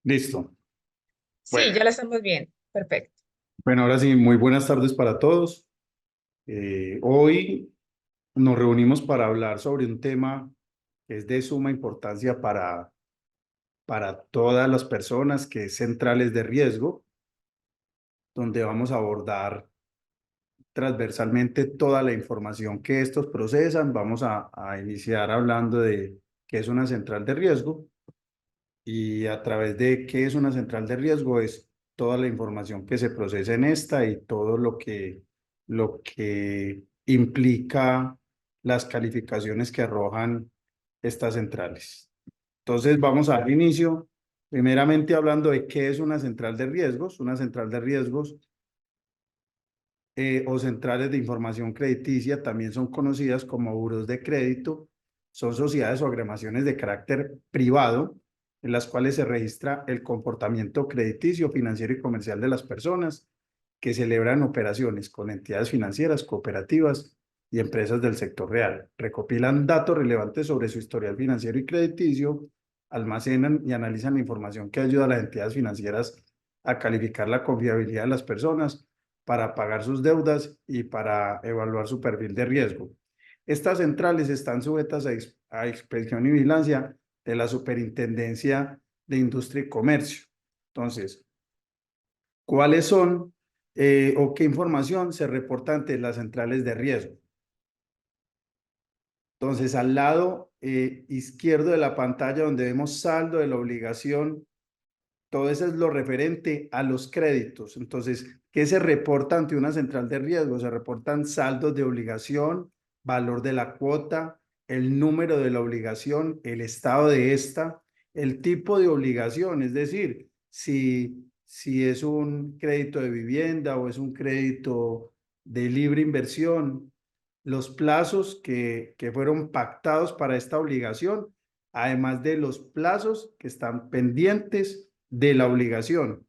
Listo. Sí, Bueno, ya la estamos viendo. Perfecto. bueno, ahora sí, muy buenas tardes para todos. Hoy nos reunimos para hablar sobre un tema que es de suma importancia para todas las personas, que es centrales de riesgo, donde vamos a abordar transversalmente toda la información que estos procesan. Vamos a iniciar hablando de qué es una central de riesgo y a través de qué es una central de riesgo es toda la información que se procesa en esta y todo lo que implica las calificaciones que arrojan estas centrales. Entonces vamos a dar inicio, primeramente hablando de qué es una central de riesgos. Una central de riesgos o centrales de información crediticia también son conocidas como buros de crédito. Son sociedades o agremiaciones de carácter privado en las cuales se registra el comportamiento crediticio, financiero y comercial de las personas que celebran operaciones con entidades financieras, cooperativas y empresas del sector real. Recopilan datos relevantes sobre su historial financiero y crediticio, almacenan y analizan la información que ayuda a las entidades financieras a calificar la confiabilidad de las personas para pagar sus deudas y para evaluar su perfil de riesgo. Estas centrales están sujetas a inspección y vigilancia de la Superintendencia de Industria y Comercio. Entonces, ¿cuáles son o qué información se reporta ante las centrales de riesgo? Entonces, al lado izquierdo de la pantalla donde vemos saldo de la obligación, todo eso es lo referente a los créditos. Entonces, ¿qué se reporta ante una central de riesgo? Se reportan saldos de obligación, valor de la cuota, el número de la obligación, el estado de esta, el tipo de obligación, es decir, si es un crédito de vivienda o es un crédito de libre inversión, los plazos que fueron pactados para esta obligación, además de los plazos que están pendientes de la obligación.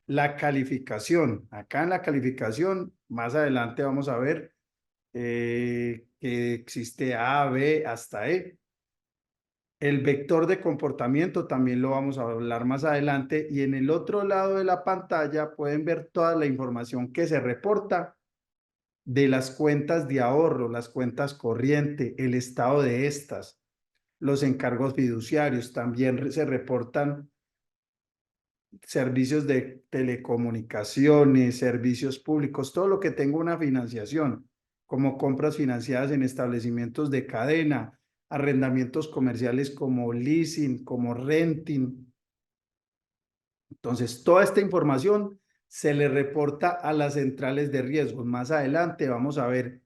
La calificación. Acá en la calificación, más adelante vamos a ver que existe A, B hasta E. El vector de comportamiento también lo vamos a hablar más adelante y en el otro lado de la pantalla pueden ver toda la información que se reporta de las cuentas de ahorro, las cuentas corriente, el estado de estas, los encargos fiduciarios. También se reportan servicios de telecomunicaciones, servicios públicos, todo lo que tenga una financiación, como compras financiadas en establecimientos de cadena, arrendamientos comerciales como leasing, como renting. Entonces, toda esta información se le reporta a las centrales de riesgos. Más adelante vamos a ver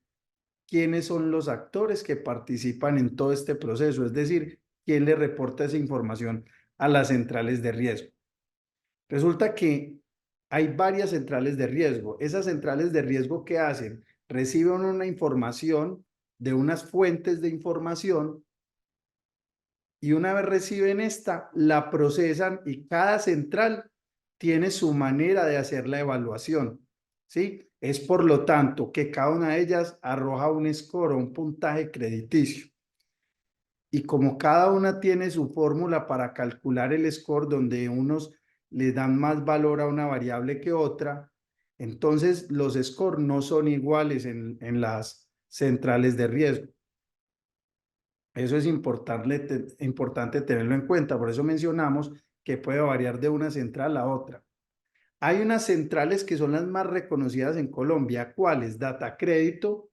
quiénes son los actores que participan en todo este proceso, es decir, quién le reporta esa información a las centrales de riesgo. Resulta que hay varias centrales de riesgo. Esas centrales de riesgo, ¿qué hacen? Reciben una información de unas fuentes de información y una vez reciben esta, la procesan y cada central tiene su manera de hacer la evaluación, ¿sí? Es por lo tanto que cada una de ellas arroja un score o un puntaje crediticio. Y como cada una tiene su fórmula para calcular el score, donde unos le dan más valor a una variable que otra, entonces los scores no son iguales en las centrales de riesgo. Eso es importante tenerlo en cuenta. Por eso mencionamos que puede variar de una central a otra. Hay unas centrales que son las más reconocidas en Colombia. ¿Cuáles? Data Crédito,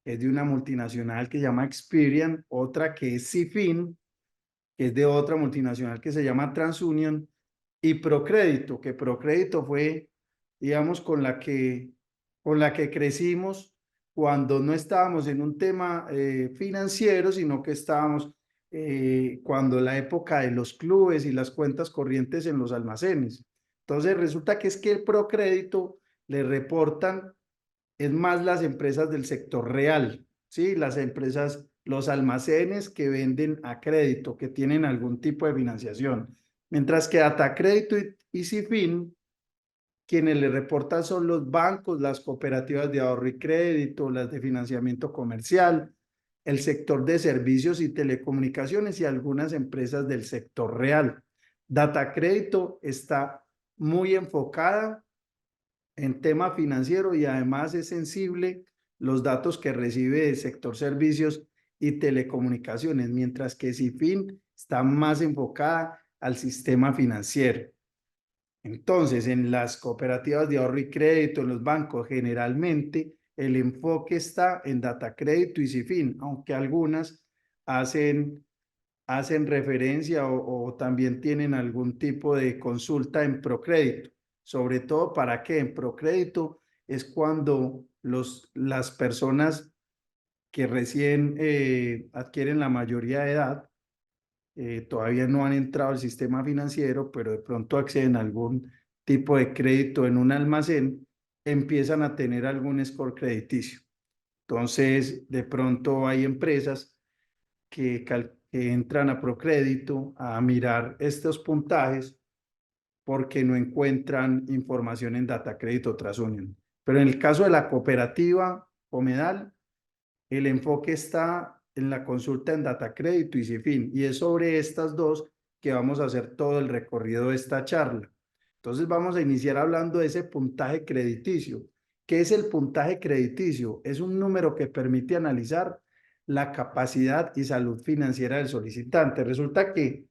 es de una multinacional que se llama Experian, otra que es Cifin, que es de otra multinacional que se llama TransUnion, y Procrédito, que Procrédito fue, digamos, con la que crecimos cuando no estábamos en un tema financiero, sino que estábamos cuando la época de los clubes y las cuentas corrientes en los almacenes. Entonces resulta que es que el Procrédito le reportan es más las empresas del sector real, ¿sí? Las empresas, los almacenes que venden a crédito, que tienen algún tipo de financiación. Mientras que Datacrédito y Cifin, quienes le reportan son los bancos, las cooperativas de ahorro y crédito, las de financiamiento comercial, el sector de servicios y telecomunicaciones y algunas empresas del sector real. Data Crédito está muy enfocada en tema financiero y además es sensible los datos que recibe del sector servicios y telecomunicaciones, mientras que Cifin está más enfocada al sistema financiero. Entonces, en las cooperativas de ahorro y crédito, en los bancos, generalmente el enfoque está en Data Crédito y Cifin, aunque algunas hacen referencia o también tienen algún tipo de consulta en Procrédito. Sobre todo, ¿para qué? En Procrédito es cuando las personas que recién adquieren la mayoría de edad, todavía no han entrado al sistema financiero, pero de pronto acceden a algún tipo de crédito en un almacén, empiezan a tener algún score crediticio. Entonces, de pronto hay empresas que entran a Procrédito a mirar estos puntajes porque no encuentran información en Data Crédito TransUnion. Pero en el caso de la cooperativa Comedal, el enfoque está en la consulta en Data Crédito y Cifin, y es sobre estas dos que vamos a hacer todo el recorrido de esta charla. Entonces vamos a iniciar hablando de ese puntaje crediticio. ¿Qué es el puntaje crediticio? Es un número que permite analizar la capacidad y salud financiera del solicitante. Resulta que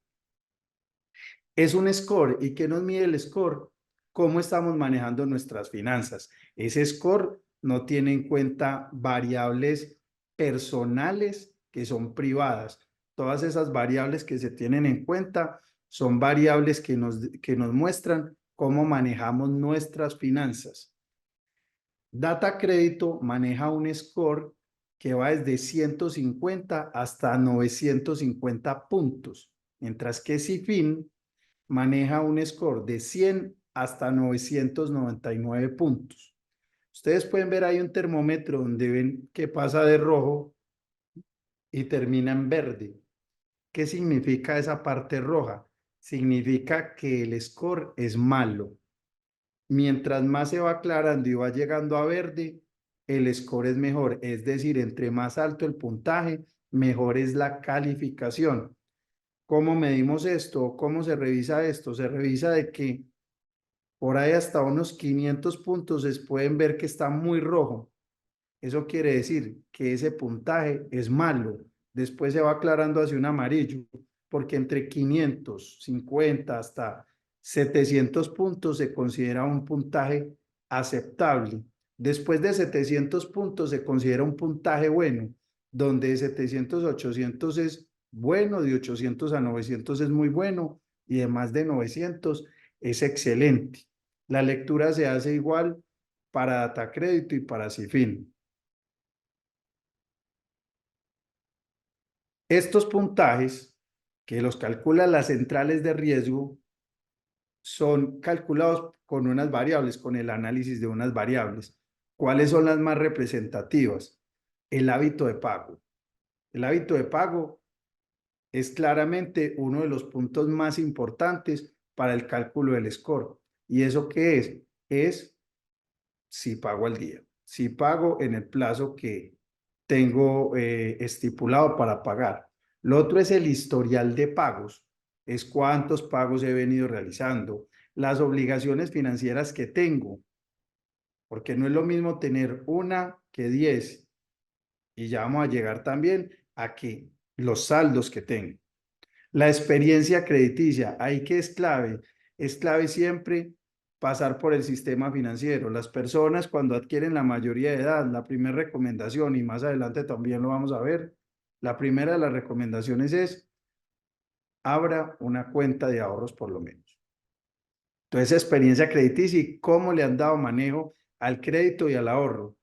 es un score. ¿Y qué nos mide el score? ¿Cómo estamos manejando nuestras finanzas? Ese score no tiene en cuenta variables personales que son privadas. Todas esas variables que se tienen en cuenta son variables que nos muestran cómo manejamos nuestras finanzas. Data Crédito maneja un score que va desde 150 hasta 950 puntos, mientras que Cifin maneja un score de 100 hasta 999 puntos. Ustedes pueden ver ahí un termómetro donde ven que pasa de rojo y termina en verde. ¿Qué significa esa parte roja? Significa que el score es malo. Mientras más se va aclarando y va llegando a verde, el score es mejor. Es decir, entre más alto el puntaje, mejor es la calificación. ¿Cómo medimos esto? ¿Cómo se revisa esto? Se revisa de que por ahí hasta unos 500 puntos se pueden ver que está muy rojo. Eso quiere decir que ese puntaje es malo. Después se va aclarando hacia un amarillo, porque entre 550 hasta 700 puntos se considera un puntaje aceptable. Después de 700 puntos se considera un puntaje bueno, donde de 700 a 800 es bueno, de 800 a 900 es muy bueno y de más de 900 es excelente. La lectura se hace igual para Data Crédito y para Cifin. Estos puntajes, que los calculan las centrales de riesgo, son calculados con unas variables, con el análisis de unas variables. ¿Cuáles son las más representativas? El hábito de pago. El hábito de pago es claramente uno de los puntos más importantes para el cálculo del score. ¿Y eso qué es? Es si pago al día, si pago en el plazo que tengo estipulado para pagar. Lo otro es el historial de pagos, es cuántos pagos he venido realizando, las obligaciones financieras que tengo, porque no es lo mismo tener una que 10, y ya vamos a llegar también a que los saldos que tengo. La experiencia crediticia, ahí que es clave siempre pasar por el sistema financiero. Las personas cuando adquieren la mayoría de edad, la primera recomendación, y más adelante también lo vamos a ver, la primera de las recomendaciones es abra una cuenta de ahorros por lo menos. Entonces, experiencia crediticia y cómo le han dado manejo al crédito y al ahorro.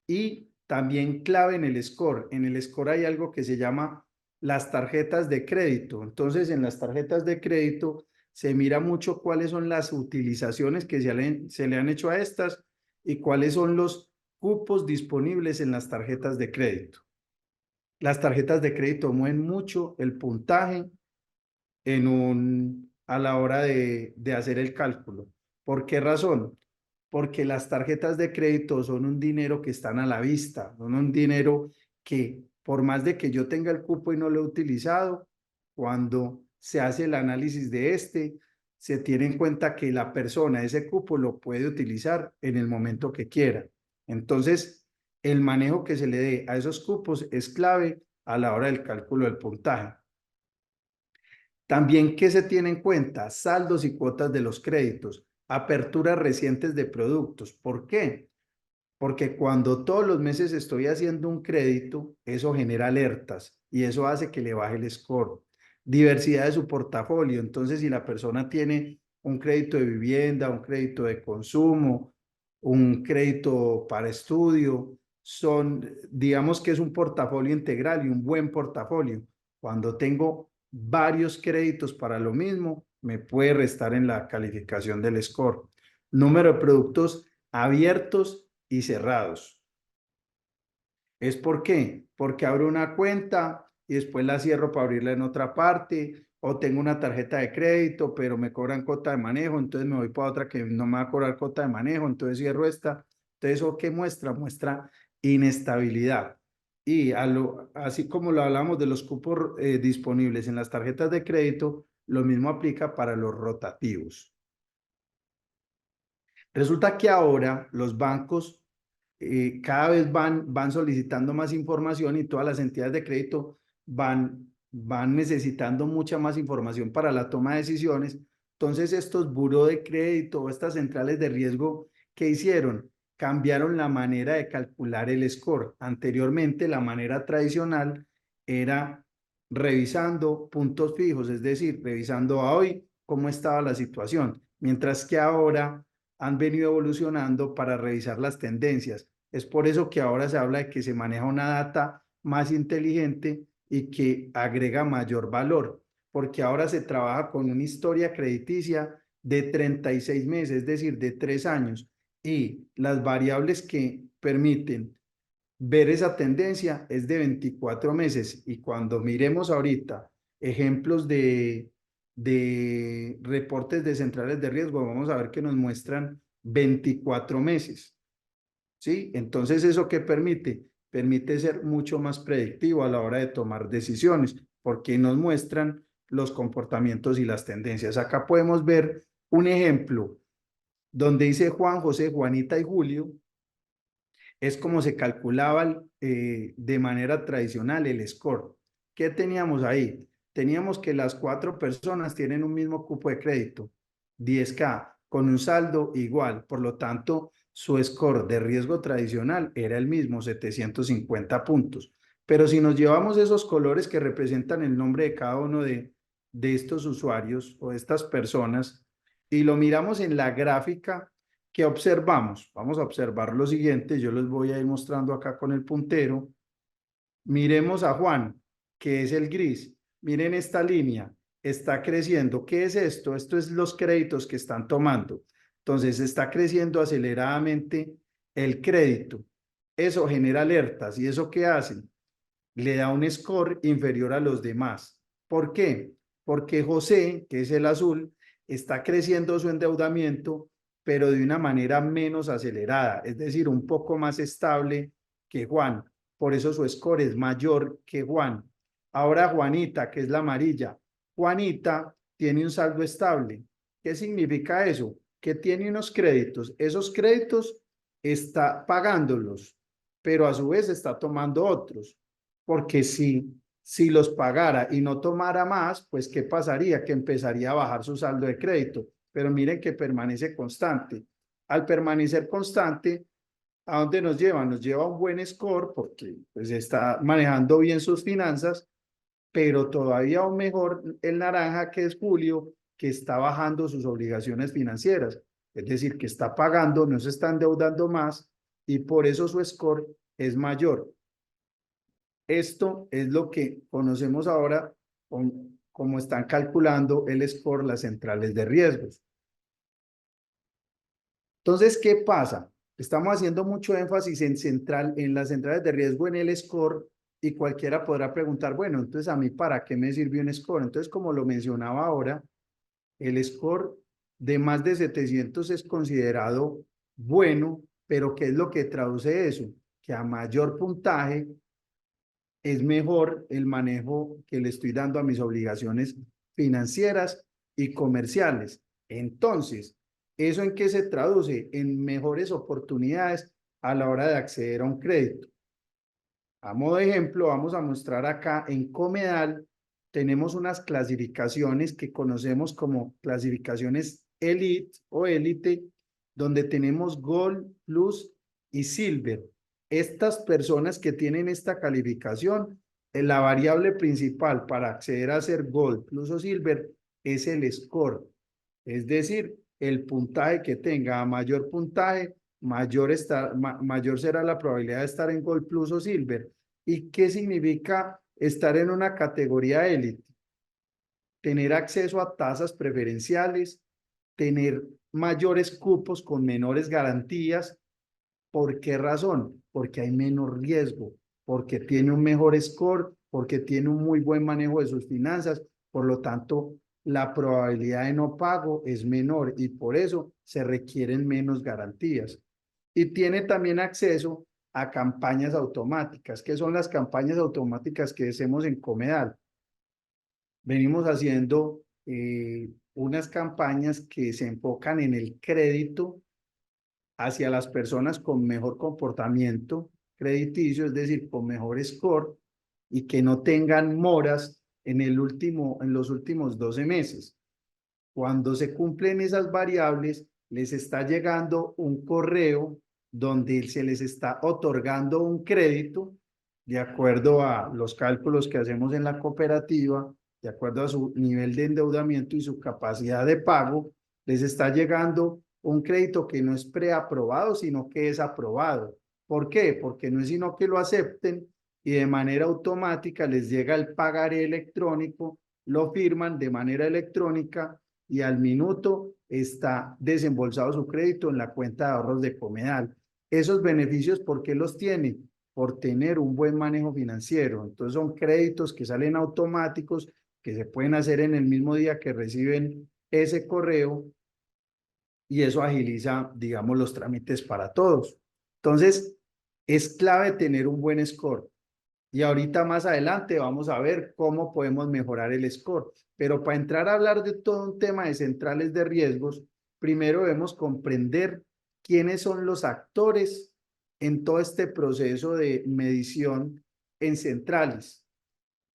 Y también clave en el score. En el score hay algo que se llama las tarjetas de crédito. Entonces, en las tarjetas de crédito se mira mucho cuáles son las utilizaciones que se le han hecho a estas y cuáles son los cupos disponibles en las tarjetas de crédito. Las tarjetas de crédito mueven mucho el puntaje a la hora de hacer el cálculo. ¿Por qué razón? Porque las tarjetas de crédito son un dinero que están a la vista, son un dinero que por más de que yo tenga el cupo y no lo he utilizado, cuando se hace el análisis de se tiene en cuenta que la persona, ese cupo, lo puede utilizar en el momento que quiera. Entonces, el manejo que se le dé a esos cupos es clave a la hora del cálculo del puntaje. También, ¿qué se tiene en cuenta? Saldos y cuotas de los créditos, aperturas recientes de productos. ¿Por qué? Porque cuando todos los meses estoy haciendo un crédito, eso genera alertas y eso hace que le baje el score. Diversidad de su portafolio. Entonces, si la persona tiene un crédito de vivienda, un crédito de consumo, un crédito para estudio, digamos que es un portafolio integral y un buen portafolio. Cuando tengo varios créditos para lo mismo, me puede restar en la calificación del score. Número de productos abiertos y cerrados. ¿Es por qué? Porque abro una cuenta y después la cierro para abrirla en otra parte, o tengo una tarjeta de crédito, pero me cobran cuota de manejo, entonces me voy para otra que no me va a cobrar cuota de manejo, entonces cierro esta. Entonces, ¿eso qué muestra? Muestra inestabilidad. Y así como lo hablamos de los cupos disponibles en las tarjetas de crédito, lo mismo aplica para los rotativos. Resulta que ahora los bancos cada vez van solicitando más información y todas las entidades de crédito van necesitando mucha más información para la toma de decisiones. Entonces, estos buró de crédito o estas centrales de riesgo, ¿qué hicieron? Cambiaron la manera de calcular el score. Anteriormente, la manera tradicional era revisando puntos fijos, es decir, revisando a hoy cómo estaba la situación, mientras que ahora han venido evolucionando para revisar las tendencias. Es por eso que ahora se habla de que se maneja una data más inteligente y que agrega mayor valor, porque ahora se trabaja con una historia crediticia de 36 meses, es decir, de 3 años, y las variables que permiten ver esa tendencia es de 24 meses. Y cuando miremos ahorita ejemplos de reportes de centrales de riesgo, vamos a ver que nos muestran 24 meses. ¿Sí? Entonces, ¿eso qué permite? Permite ser mucho más predictivo a la hora de tomar decisiones, porque nos muestran los comportamientos y las tendencias. Acá podemos ver un ejemplo donde dice Juan, José, Juanita y Julio. Es como se calculaba de manera tradicional el score. ¿Qué teníamos ahí? Teníamos que las 4 personas tienen un mismo cupo de crédito, 10K, con un saldo igual. Por lo tanto, su score de riesgo tradicional era el mismo, 750 puntos. Pero si nos llevamos esos colores que representan el nombre de cada uno de estos usuarios o de estas personas y lo miramos en la gráfica, ¿qué observamos? Vamos a observar lo siguiente, yo les voy a ir mostrando acá con el puntero. Miremos a Juan, que es el gris. Miren esta línea, está creciendo. ¿Qué es esto? Esto es los créditos que están tomando. Entonces, está creciendo aceleradamente el crédito. Eso genera alertas. ¿Y eso qué hace? Le da un score inferior a los demás. ¿Por qué? Porque José, que es el azul, está creciendo su endeudamiento, pero de una manera menos acelerada, es decir, un poco más estable que Juan. Por eso su score es mayor que Juan. Ahora Juanita, que es la amarilla. Juanita tiene un saldo estable. ¿Qué significa eso? Que tiene unos créditos. Esos créditos está pagándolos, pero a su vez está tomando otros. Porque si los pagara y no tomara más, pues ¿qué pasaría? Que empezaría a bajar su saldo de crédito. Pero miren que permanece constante. Al permanecer constante, ¿a dónde nos lleva? Nos lleva a un buen score porque pues, está manejando bien sus finanzas, pero todavía aún mejor el naranja, que es Julio, que está bajando sus obligaciones financieras. Es decir, que está pagando, no se está endeudando más y por eso su score es mayor. Esto es lo que conocemos ahora como están calculando el score las centrales de riesgos. Entonces, ¿qué pasa? Estamos haciendo mucho énfasis en las centrales de riesgo en el score y cualquiera podrá preguntar, bueno, entonces a mí ¿para qué me sirve un score? Entonces, como lo mencionaba ahora, el score de más de 700 es considerado bueno, pero ¿qué es lo que traduce eso? Que a mayor puntaje es mejor el manejo que le estoy dando a mis obligaciones financieras y comerciales. Entonces, ¿eso en qué se traduce? En mejores oportunidades a la hora de acceder a un crédito. A modo de ejemplo, vamos a mostrar acá en Comedal, tenemos unas clasificaciones que conocemos como clasificaciones Elite o Élite, donde tenemos Gold, Plus y Silver. Estas personas que tienen esta calificación, la variable principal para acceder a ser Gold, Plus o Silver es el score, es decir, el puntaje que tenga. A mayor puntaje, mayor será la probabilidad de estar en Gold, Plus o Silver. ¿Y qué significa estar en una categoría élite? Tener acceso a tasas preferenciales, tener mayores cupos con menores garantías. ¿Por qué razón? Porque hay menos riesgo, porque tiene un mejor score, porque tiene un muy buen manejo de sus finanzas. Por lo tanto, la probabilidad de no pago es menor y por eso se requieren menos garantías. Y tiene también acceso a campañas automáticas. ¿Qué son las campañas automáticas que hacemos en Comedal? Venimos haciendo unas campañas que se enfocan en el crédito hacia las personas con mejor comportamiento crediticio, es decir, con mejor score y que no tengan moras en los últimos 12 meses. Cuando se cumplen esas variables, les está llegando un correo donde se les está otorgando un crédito de acuerdo a los cálculos que hacemos en la cooperativa, de acuerdo a su nivel de endeudamiento y su capacidad de pago, les está llegando un crédito que no es preaprobado, sino que es aprobado. ¿Por qué? Porque no es sino que lo acepten y de manera automática les llega el pagaré electrónico, lo firman de manera electrónica y al minuto está desembolsado su crédito en la cuenta de ahorros de Comedal. Esos beneficios, ¿por qué los tiene? Por tener un buen manejo financiero. Entonces son créditos que salen automáticos, que se pueden hacer en el mismo día que reciben ese correo y eso agiliza, digamos, los trámites para todos. Entonces, es clave tener un buen score. Y ahorita más adelante vamos a ver cómo podemos mejorar el score. Pero para entrar a hablar de todo un tema de centrales de riesgos, primero debemos comprender quiénes son los actores en todo este proceso de medición en centrales.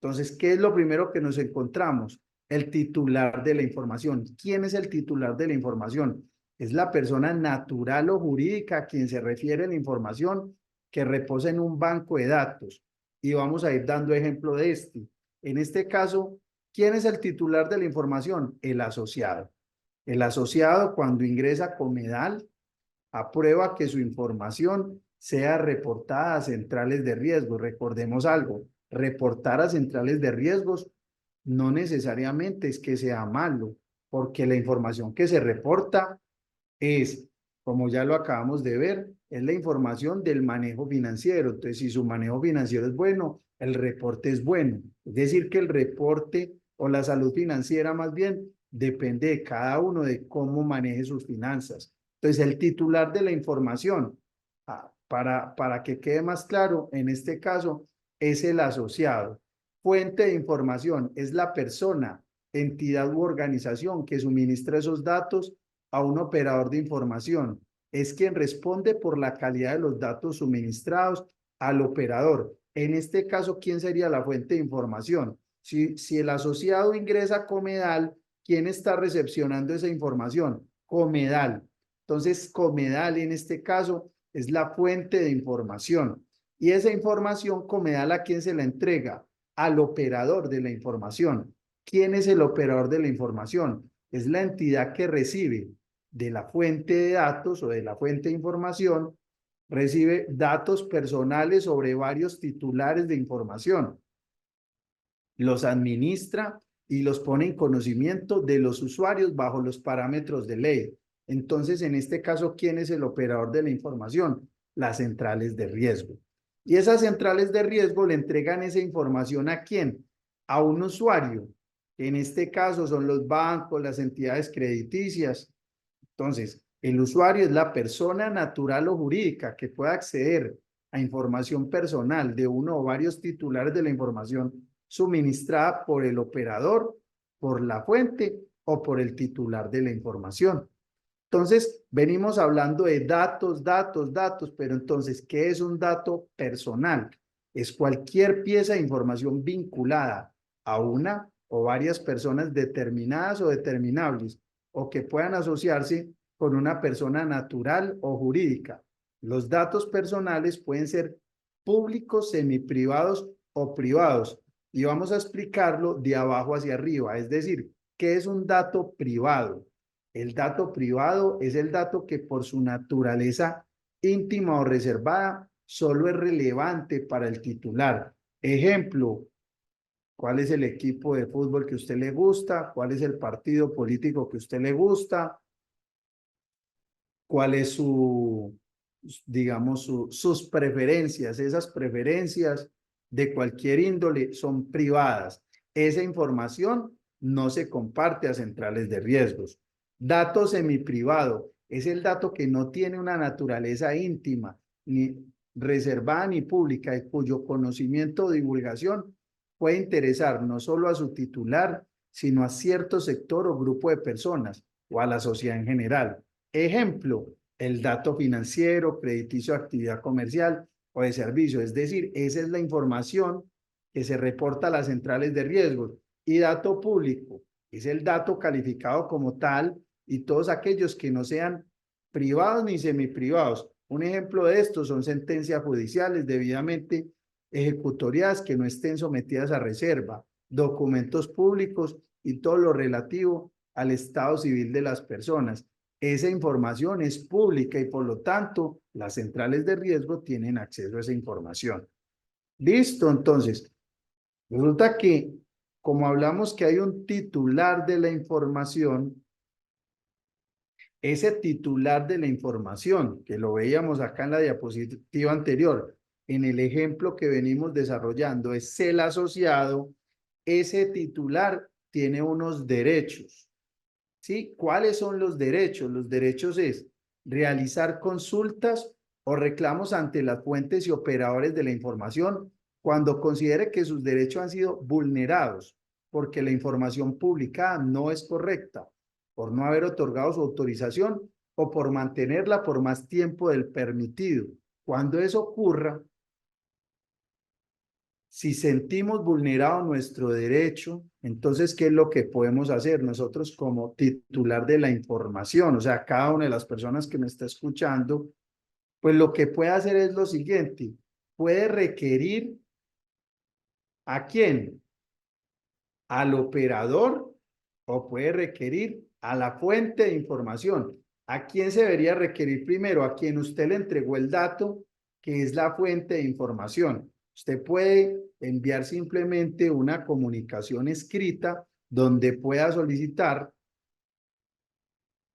Entonces, ¿qué es lo primero que nos encontramos? El titular de la información. ¿Quién es el titular de la información? Es la persona natural o jurídica a quien se refiere la información que reposa en un banco de datos. Y vamos a ir dando ejemplo de este. En este caso, ¿quién es el titular de la información? El asociado. El asociado, cuando ingresa a Comedal, aprueba que su información sea reportada a centrales de riesgos. Recordemos algo, reportar a centrales de riesgos no necesariamente es que sea malo, porque la información que se reporta es, como ya lo acabamos de ver, es la información del manejo financiero. Entonces, si su manejo financiero es bueno, el reporte es bueno. Es decir, que el reporte o la salud financiera más bien depende de cada uno de cómo maneje sus finanzas. Entonces, el titular de la información, para que quede más claro, en este caso, es el asociado. Fuente de información es la persona, entidad u organización que suministra esos datos a un operador de información. Es quien responde por la calidad de los datos suministrados al operador. En este caso, ¿quién sería la fuente de información? Si el asociado ingresa a Comedal, ¿quién está recepcionando esa información? Comedal. Entonces, Comedal en este caso es la fuente de información. Y esa información, Comedal, ¿a quién se la entrega? Al operador de la información. ¿Quién es el operador de la información? Es la entidad que recibe de la fuente de datos o de la fuente de información, recibe datos personales sobre varios titulares de información, los administra y los pone en conocimiento de los usuarios bajo los parámetros de ley. Entonces, en este caso, ¿quién es el operador de la información? Las centrales de riesgo. Y esas centrales de riesgo le entregan esa información ¿a quién? A un usuario. En este caso son los bancos, las entidades crediticias. Entonces, el usuario es la persona natural o jurídica que pueda acceder a información personal de uno o varios titulares de la información suministrada por el operador por la fuente o por el titular de la información. Entonces, venimos hablando de datos, datos, datos, pero entonces, ¿qué es un dato personal? Es cualquier pieza de información vinculada a una o varias personas determinadas o determinables, o que puedan asociarse con una persona natural o jurídica. Los datos personales pueden ser públicos, semiprivados o privados. Y vamos a explicarlo de abajo hacia arriba, es decir, ¿qué es un dato privado? El dato privado es el dato que por su naturaleza íntima o reservada solo es relevante para el titular. Ejemplo, ¿cuál es el equipo de fútbol que a usted le gusta? ¿Cuál es el partido político que a usted le gusta? ¿Cuál es digamos, sus preferencias? Esas preferencias de cualquier índole son privadas. Esa información no se comparte a centrales de riesgos. Dato semiprivado es el dato que no tiene una naturaleza íntima, ni reservada ni pública, y cuyo conocimiento o divulgación puede interesar no solo a su titular, sino a cierto sector o grupo de personas o a la sociedad en general. Ejemplo, el dato financiero, crediticio de actividad comercial o de servicio. Es decir, esa es la información que se reporta a las centrales de riesgos. Y dato público es el dato calificado como tal y todos aquellos que no sean privados ni semiprivados. Un ejemplo de esto son sentencias judiciales debidamente ejecutoriadas que no estén sometidas a reserva, documentos públicos y todo lo relativo al estado civil de las personas. Esa información es pública y por lo tanto las centrales de riesgo tienen acceso a esa información. Listo, entonces, resulta que como hablamos que hay un titular de la información, ese titular de la información, que lo veíamos acá en la diapositiva anterior, en el ejemplo que venimos desarrollando, es el asociado, ese titular tiene unos derechos. ¿Sí? ¿Cuáles son los derechos? Los derechos es realizar consultas o reclamos ante las fuentes y operadores de la información cuando considere que sus derechos han sido vulnerados porque la información publicada no es correcta, por no haber otorgado su autorización o por mantenerla por más tiempo del permitido. Cuando eso ocurra, si sentimos vulnerado nuestro derecho, entonces, ¿qué es lo que podemos hacer nosotros como titular de la información? O sea, cada una de las personas que me está escuchando, pues lo que puede hacer es lo siguiente, puede requerir ¿a quién? Al operador o puede requerir a la fuente de información. ¿A quién se debería requerir primero? A quien usted le entregó el dato, que es la fuente de información. Usted puede enviar simplemente una comunicación escrita donde pueda solicitar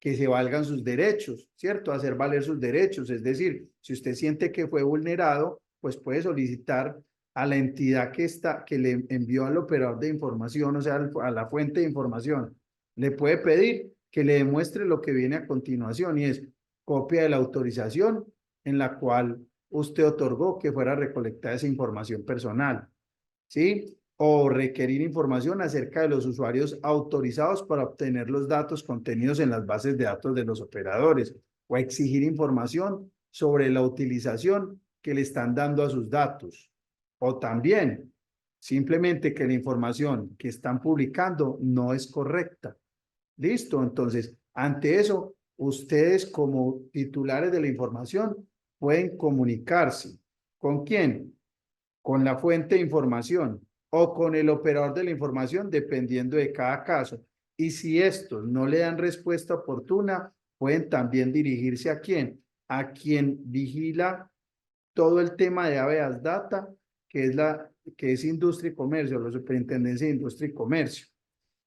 que se valgan sus derechos, ¿cierto? Hacer valer sus derechos. Es decir, si usted siente que fue vulnerado, pues puede solicitar a la entidad que le envió al operador de información, o sea, a la fuente de información, le puede pedir que le demuestre lo que viene a continuación y es copia de la autorización en la cual usted otorgó que fuera recolectada esa información personal, ¿sí? O requerir información acerca de los usuarios autorizados para obtener los datos contenidos en las bases de datos de los operadores, o exigir información sobre la utilización que le están dando a sus datos, o también simplemente que la información que están publicando no es correcta. Listo, entonces, ante eso, ustedes como titulares de la información pueden comunicarse. ¿Con quién? Con la fuente de información o con el operador de la información, dependiendo de cada caso. Y si estos no le dan respuesta oportuna, pueden también dirigirse a quién, a quien vigila todo el tema de habeas data, que es industria y comercio, la superintendencia de industria y comercio.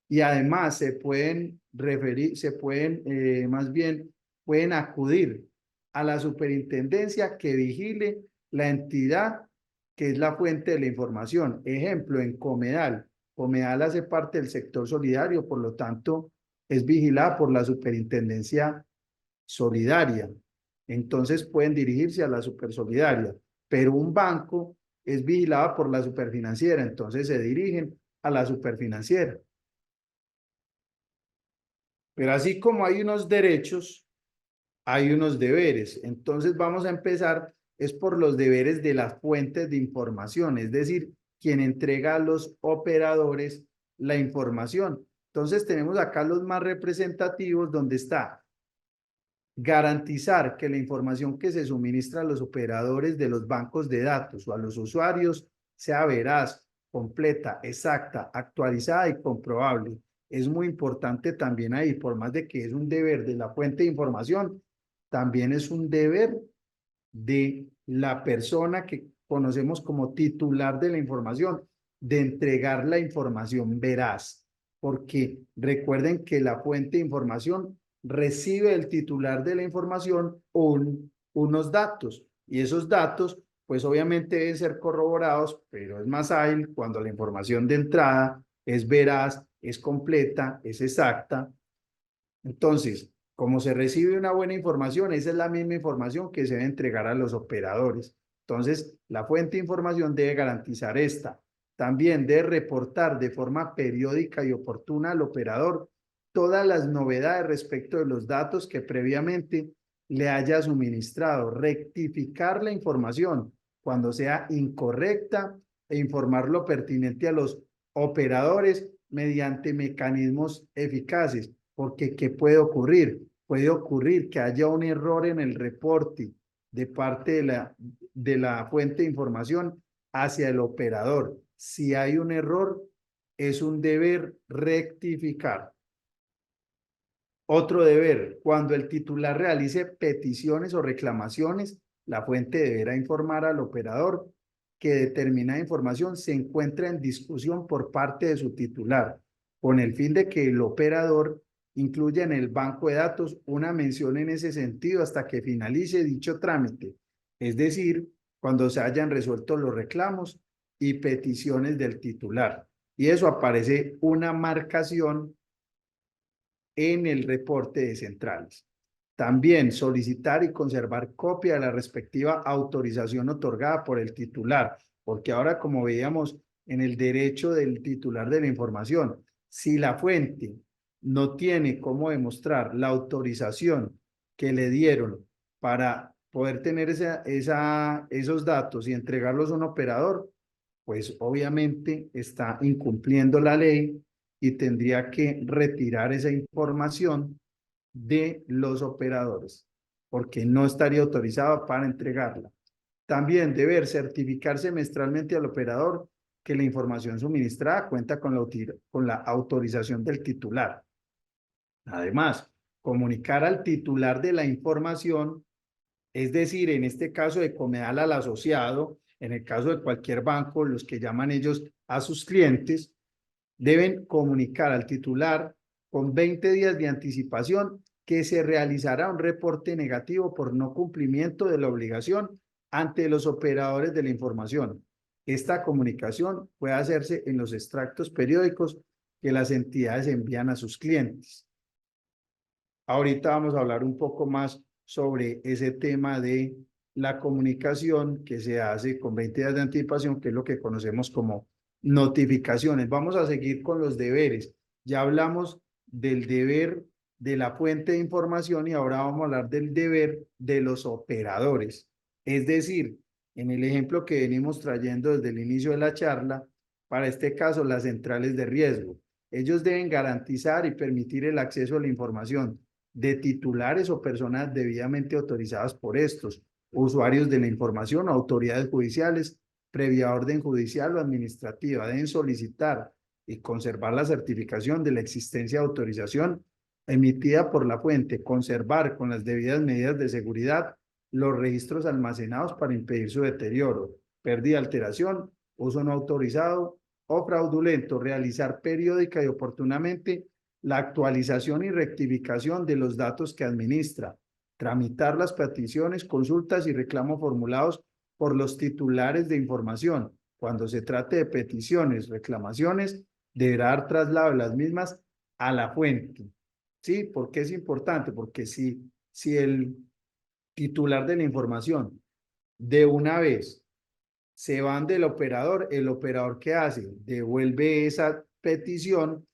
Y además se pueden referir, más bien, pueden acudir a la superintendencia que vigile la entidad que es la fuente de la información. Ejemplo, en Comedal. Comedal hace parte del sector solidario, por lo tanto, es vigilada por la superintendencia solidaria. Entonces pueden dirigirse a la supersolidaria, pero un banco es vigilado por la superfinanciera, entonces se dirigen a la superfinanciera. Pero así como hay unos derechos, hay unos deberes. Entonces vamos a empezar es por los deberes de las fuentes de información, es decir, quien entrega a los operadores la información. Entonces tenemos acá los más representativos donde está garantizar que la información que se suministra a los operadores de los bancos de datos o a los usuarios sea veraz, completa, exacta, actualizada y comprobable. Es muy importante también ahí, por más de que es un deber de la fuente de información, también es un deber de la persona que conocemos como titular de la información, de entregar la información veraz, porque recuerden que la fuente de información recibe el titular de la información unos datos y esos datos pues obviamente deben ser corroborados, pero es más ágil cuando la información de entrada es veraz, es completa, es exacta. Entonces, como se recibe una buena información, esa es la misma información que se debe entregar a los operadores. Entonces, la fuente de información debe garantizar esta. También debe reportar de forma periódica y oportuna al operador todas las novedades respecto de los datos que previamente le haya suministrado, rectificar la información cuando sea incorrecta e informar lo pertinente a los operadores mediante mecanismos eficaces. Porque, ¿qué puede ocurrir? Puede ocurrir que haya un error en el reporte de parte de la fuente de información hacia el operador. Si hay un error, es un deber rectificar. Otro deber, cuando el titular realice peticiones o reclamaciones, la fuente deberá informar al operador que determinada información se encuentra en discusión por parte de su titular, con el fin de que el operador incluya en el banco de datos una mención en ese sentido hasta que finalice dicho trámite, es decir, cuando se hayan resuelto los reclamos y peticiones del titular. Y eso aparece una marcación en el reporte de centrales. También solicitar y conservar copia de la respectiva autorización otorgada por el titular, porque ahora, como veíamos en el derecho del titular de la información, si la fuente no tiene cómo demostrar la autorización que le dieron para poder tener esos datos y entregarlos a un operador, pues obviamente está incumpliendo la ley y tendría que retirar esa información de los operadores, porque no estaría autorizado para entregarla. También deber certificar semestralmente al operador que la información suministrada cuenta con la autorización del titular. Además, comunicar al titular de la información, es decir, en este caso de Comedal al asociado, en el caso de cualquier banco, los que llaman ellos a sus clientes, deben comunicar al titular con 20 días de anticipación que se realizará un reporte negativo por no cumplimiento de la obligación ante los operadores de la información. Esta comunicación puede hacerse en los extractos periódicos que las entidades envían a sus clientes. Ahorita vamos a hablar un poco más sobre ese tema de la comunicación que se hace con 20 días de anticipación, que es lo que conocemos como notificaciones. Vamos a seguir con los deberes. Ya hablamos del deber de la fuente de información y ahora vamos a hablar del deber de los operadores. Es decir, en el ejemplo que venimos trayendo desde el inicio de la charla, para este caso, las centrales de riesgo. Ellos deben garantizar y permitir el acceso a la información de titulares o personas debidamente autorizadas por estos, usuarios de la información o autoridades judiciales, previa orden judicial o administrativa, deben solicitar y conservar la certificación de la existencia de autorización emitida por la fuente, conservar con las debidas medidas de seguridad los registros almacenados para impedir su deterioro, pérdida, alteración, uso no autorizado o fraudulento, realizar periódica y oportunamente la actualización y rectificación de los datos que administra, tramitar las peticiones, consultas y reclamos formulados por los titulares de información. Cuando se trate de peticiones, reclamaciones, deberá dar traslado de las mismas a la fuente. ¿Sí? ¿Por qué es importante? Porque si el titular de la información de una vez se van del operador, ¿el operador qué hace? Devuelve esa petición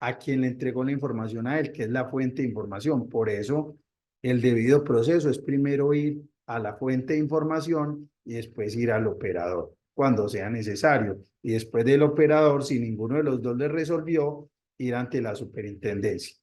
a quien le entregó la información a él, que es la fuente de información. Por eso el debido proceso es primero ir a la fuente de información y después ir al operador cuando sea necesario. Y después del operador, si ninguno de los dos le resolvió, ir ante la superintendencia.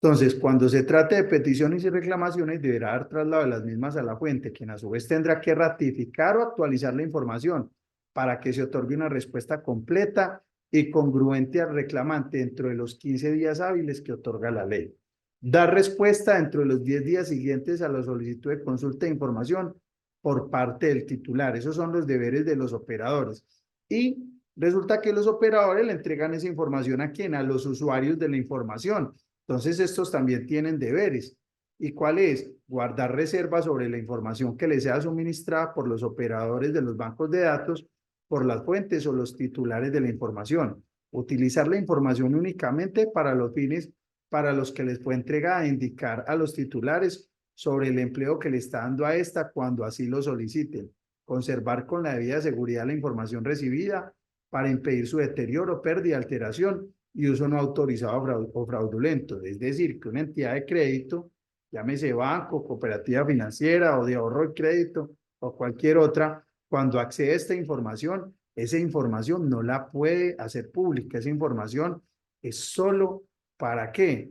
Entonces, cuando se trate de peticiones y reclamaciones, deberá dar traslado de las mismas a la fuente, quien a su vez tendrá que ratificar o actualizar la información para que se otorgue una respuesta completa y congruente al reclamante dentro de los 15 días hábiles que otorga la ley. Dar respuesta dentro de los 10 días siguientes a la solicitud de consulta de información por parte del titular. Esos son los deberes de los operadores. Y resulta que los operadores le entregan esa información a quién, a los usuarios de la información. Entonces, estos también tienen deberes. ¿Y cuál es? Guardar reservas sobre la información que les sea suministrada por los operadores de los bancos de datos, por las fuentes o los titulares de la información. Utilizar la información únicamente para los fines para los que les fue entregada, indicar a los titulares sobre el empleo que le está dando a esta cuando así lo soliciten. Conservar con la debida seguridad la información recibida para impedir su deterioro, pérdida, alteración y uso no autorizado o fraudulento. Es decir, que una entidad de crédito, llámese banco, cooperativa financiera o de ahorro y crédito o cualquier otra, cuando accede a esta información, esa información no la puede hacer pública. Esa información es solo ¿para qué?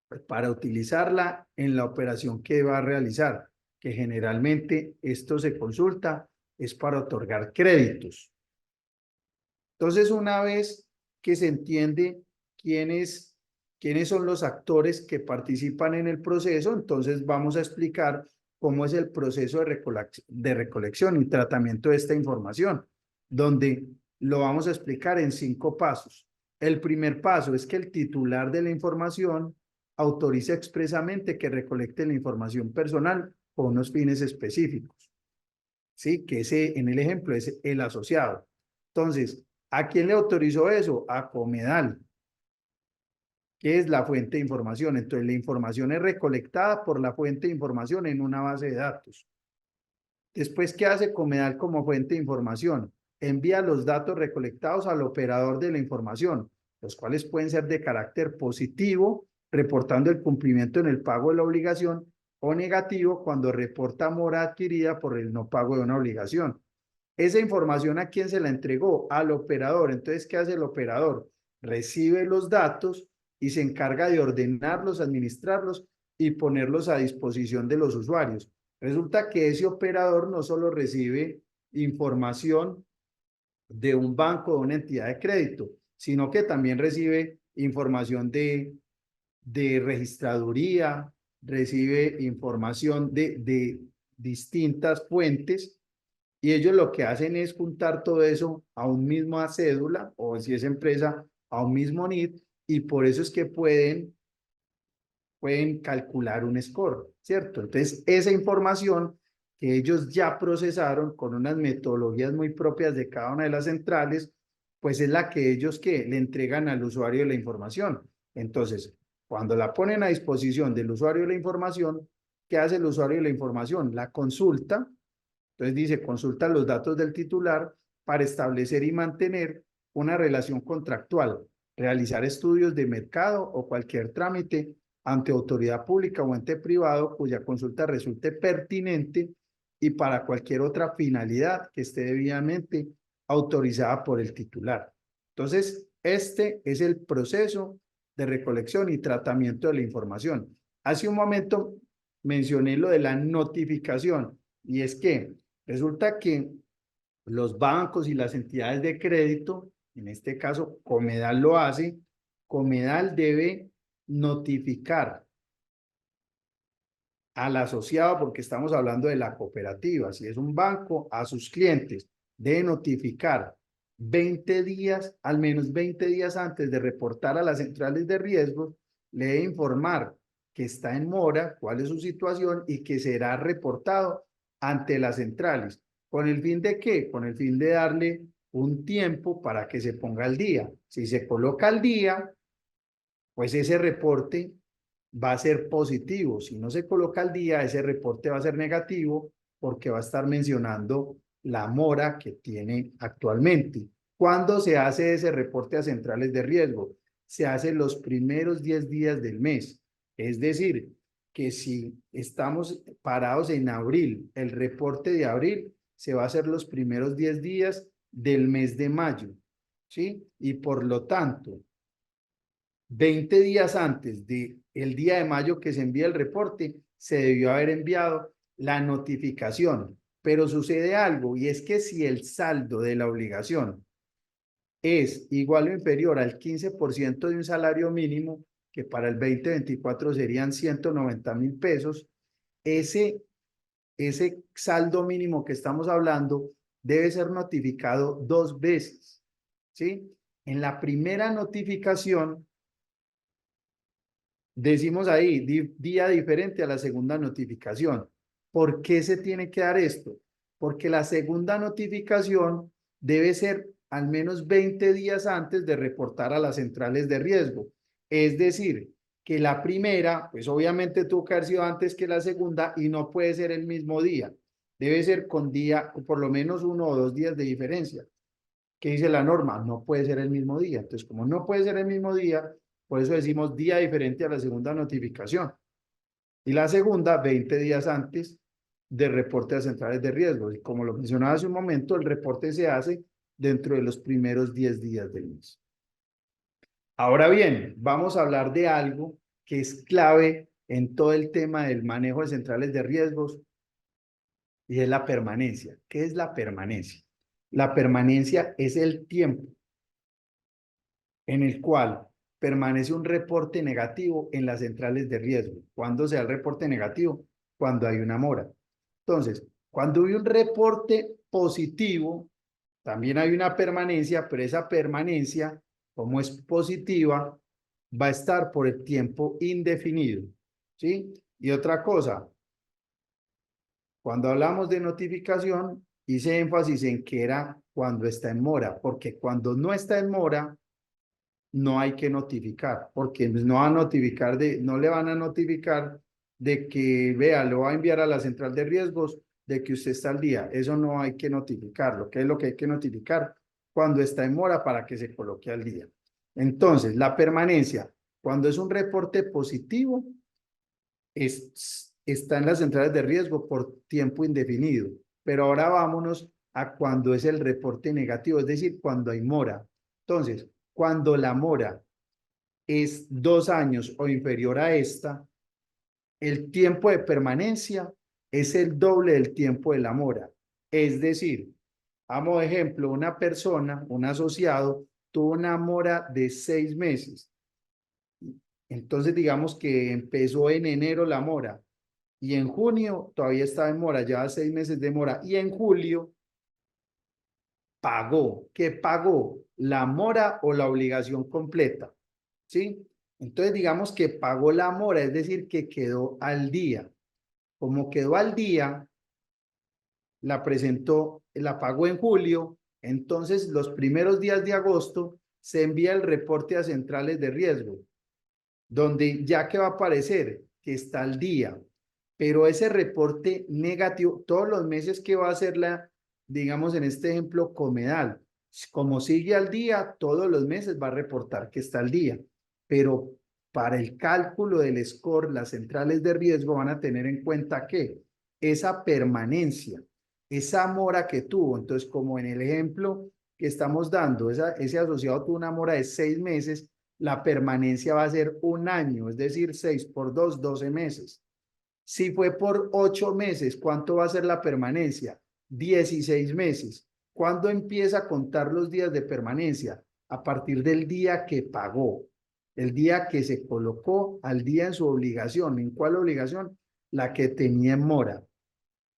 Pues para utilizarla en la operación que va a realizar, que generalmente esto se consulta, es para otorgar créditos. Entonces, una vez que se entiende quiénes son los actores que participan en el proceso, entonces vamos a explicar cómo es el proceso de recolección y tratamiento de esta información, donde lo vamos a explicar en 5 pasos. El primer paso es que el titular de la información autoriza expresamente que recolecte la información personal con unos fines específicos. ¿Sí? Que ese, en el ejemplo, es el asociado. Entonces, ¿a quién le autorizó eso? A Comedal, que es la fuente de información. Entonces, la información es recolectada por la fuente de información en una base de datos. Después, ¿qué hace Comedal como fuente de información? Envía los datos recolectados al operador de la información, los cuales pueden ser de carácter positivo, reportando el cumplimiento en el pago de la obligación, o negativo cuando reporta mora adquirida por el no pago de una obligación. Esa información, ¿a quién se la entregó? Al operador. Entonces, ¿qué hace el operador? Recibe los datos y se encarga de ordenarlos, administrarlos y ponerlos a disposición de los usuarios. Resulta que ese operador no solo recibe información de un banco o una entidad de crédito, sino que también recibe información de registraduría, recibe información de distintas fuentes, y ellos lo que hacen es juntar todo eso a un mismo cédula, o si es empresa, a un mismo NID, y por eso es que pueden calcular un score, ¿cierto? Entonces, esa información que ellos ya procesaron con unas metodologías muy propias de cada una de las centrales, pues es la que ellos que le entregan al usuario la información. Entonces, cuando la ponen a disposición del usuario de la información, ¿qué hace el usuario de la información? La consulta. Entonces dice, consulta los datos del titular para establecer y mantener una relación contractual, realizar estudios de mercado o cualquier trámite ante autoridad pública o ente privado cuya consulta resulte pertinente y para cualquier otra finalidad que esté debidamente autorizada por el titular. Entonces, este es el proceso de recolección y tratamiento de la información. Hace un momento mencioné lo de la notificación, y es que resulta que los bancos y las entidades de crédito, en este caso Comedal lo hace, Comedal debe notificar al asociado, porque estamos hablando de la cooperativa, si es un banco, a sus clientes, debe notificar 20 días, al menos 20 días antes de reportar a las centrales de riesgos, le debe informar que está en mora, cuál es su situación y que será reportado ante las centrales. ¿Con el fin de qué? Con el fin de darle un tiempo para que se ponga al día. Si se coloca al día, pues ese reporte va a ser positivo. Si no se coloca al día, ese reporte va a ser negativo porque va a estar mencionando la mora que tiene actualmente. ¿Cuándo se hace ese reporte a centrales de riesgo? se hace los primeros 10 días del mes. Es decir, que si estamos parados en abril, el reporte de abril se va a hacer los primeros 10 días del mes de mayo, ¿sí? Y por lo tanto, 20 días antes del día de mayo que se envía el reporte, se debió haber enviado la notificación. Pero sucede algo, y es que si el saldo de la obligación es igual o inferior al 15% de un salario mínimo, que para el 2024 serían 190.000 pesos, ese saldo mínimo que estamos hablando debe ser notificado 2 veces, ¿sí? En la primera notificación, decimos ahí, día diferente a la segunda notificación. ¿Por qué se tiene que dar esto? Porque la segunda notificación debe ser al menos 20 días antes de reportar a las centrales de riesgo. Es decir, que la primera, pues obviamente tuvo que haber sido antes que la segunda y no puede ser el mismo día. Debe ser con día, por lo menos 1 o 2 días de diferencia. ¿Qué dice la norma? No puede ser el mismo día. Entonces, como no puede ser el mismo día, por eso decimos día diferente a la segunda notificación. Y la segunda, 20 días antes del reporte a centrales de riesgo. Y como lo mencionaba hace un momento, el reporte se hace dentro de los primeros 10 días del mes. Ahora bien, vamos a hablar de algo que es clave en todo el tema del manejo de centrales de riesgos y es la permanencia. ¿Qué es la permanencia? La permanencia es el tiempo en el cual permanece un reporte negativo en las centrales de riesgo. ¿Cuándo se da el reporte negativo? Cuando hay una mora. Entonces, cuando hay un reporte positivo, también hay una permanencia, pero esa permanencia, como es positiva, va a estar por el tiempo indefinido, ¿sí? Y otra cosa, cuando hablamos de notificación, hice énfasis en que era cuando está en mora, porque cuando no está en mora, no hay que notificar, porque no van a notificar no le van a notificar de que, vea, lo va a enviar a la central de riesgos de que usted está al día. Eso no hay que notificarlo. ¿Qué es lo que hay que notificar? Cuando está en mora para que se coloque al día. Entonces, la permanencia, cuando es un reporte positivo, está en las centrales de riesgo por tiempo indefinido. Pero ahora vámonos a cuando es el reporte negativo, es decir, cuando hay mora. Entonces, cuando la mora es 2 años o inferior a esta, el tiempo de permanencia es el doble del tiempo de la mora. Es decir, vamos de ejemplo, una persona, un asociado, tuvo una mora de 6 meses. Entonces, digamos que empezó en enero la mora y en junio todavía estaba en mora, ya 6 meses de mora, y en julio pagó. ¿Qué pagó? ¿La mora o la obligación completa? ¿Sí? Entonces, digamos que pagó la mora, es decir, que quedó al día. Como quedó al día, la presentó, la pagó en julio, entonces los primeros días de agosto se envía el reporte a centrales de riesgo, donde ya que va a aparecer que está al día, pero ese reporte negativo, todos los meses que va a hacer digamos en este ejemplo, Comedal, como sigue al día, todos los meses va a reportar que está al día, pero para el cálculo del score, las centrales de riesgo van a tener en cuenta que esa permanencia, esa mora que tuvo, entonces como en el ejemplo que estamos dando, ese asociado tuvo una mora de 6 meses, la permanencia va a ser 1 año, es decir, 6 por 2, 12 meses. Si fue por 8 meses, ¿cuánto va a ser la permanencia? 16 meses. ¿Cuándo empieza a contar los días de permanencia? A partir del día que pagó, el día que se colocó al día en su obligación. ¿En cuál obligación? La que tenía en mora.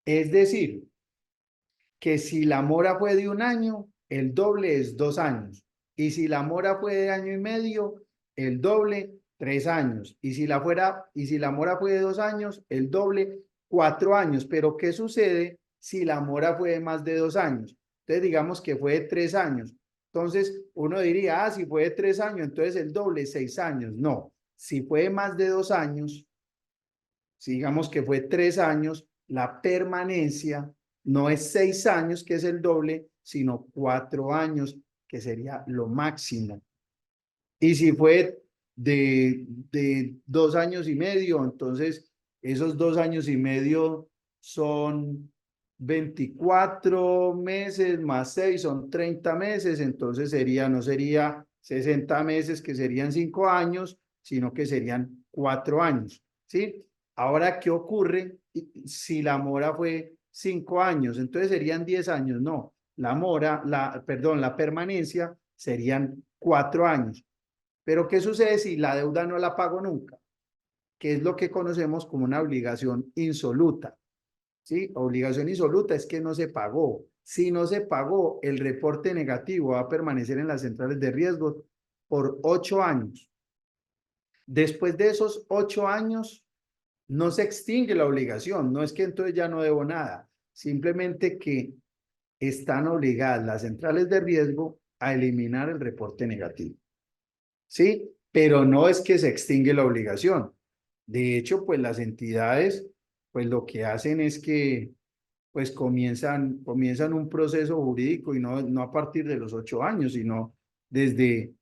Es decir, que si la mora fue de 1 año, el doble es 2 años. Y si la mora fue de 1 año y medio, el doble, 3 años. Y si la mora fue de 2 años, el doble, 4 años. Pero ¿qué sucede si la mora fue de más de 2 años? Entonces digamos que fue de 3 años. Entonces uno diría, si fue de 3 años, entonces el doble, 6 años. No, si fue de más de 2 años, si digamos que fue 3 años, la permanencia no es 6 años, que es el doble, sino 4 años, que sería lo máximo. Y si fue de 2 años y medio, entonces esos 2 años y medio son 24 meses más 6 son 30 meses, entonces no sería 60 meses que serían 5 años, sino que serían 4 años, ¿sí? Ahora, ¿qué ocurre si la mora fue 5 años? Entonces serían 10 años, no, perdón, la permanencia serían 4 años. Pero ¿qué sucede si la deuda no la pago nunca? Que es lo que conocemos como una obligación insoluta. ¿Sí? Obligación insoluta es que no se pagó. Si no se pagó, el reporte negativo va a permanecer en las centrales de riesgo por 8 años. Después de esos 8 años, no se extingue la obligación. No es que entonces ya no debo nada. Simplemente que están obligadas las centrales de riesgo a eliminar el reporte negativo. ¿Sí? Pero no es que se extingue la obligación. De hecho, pues las entidades, pues lo que hacen es que pues comienzan un proceso jurídico y no a partir de los 8 años, sino desde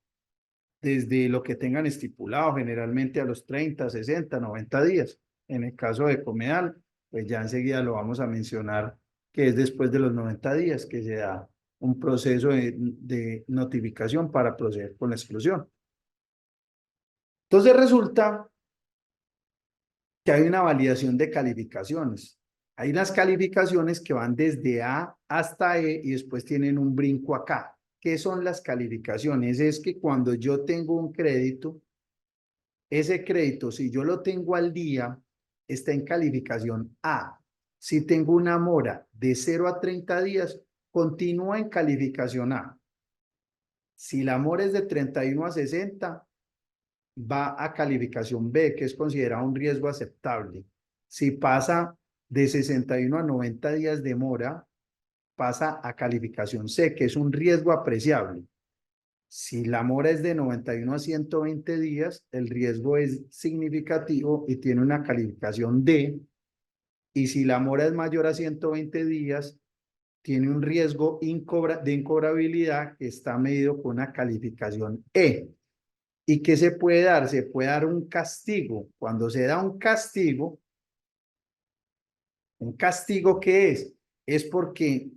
lo que tengan estipulado, generalmente a los 30, 60, 90 días. En el caso de Comedal, pues ya enseguida lo vamos a mencionar, que es después de los 90 días que se da un proceso de notificación para proceder con la exclusión. Entonces resulta que hay una validación de calificaciones. Hay unas calificaciones que van desde A hasta E y después tienen un brinco acá. ¿Qué son las calificaciones? Es que cuando yo tengo un crédito, ese crédito, si yo lo tengo al día, está en calificación A. Si tengo una mora de 0 a 30 días, continúa en calificación A. Si la mora es de 31 a 60, va a calificación B, que es considerado un riesgo aceptable. Si pasa de 61 a 90 días de mora, pasa a calificación C, que es un riesgo apreciable. Si la mora es de 91 a 120 días, el riesgo es significativo y tiene una calificación D. Y si la mora es mayor a 120 días, tiene un riesgo de incobrabilidad que está medido con una calificación E. ¿Y qué se puede dar? Se puede dar un castigo. Cuando se da ¿un castigo qué es? Es porque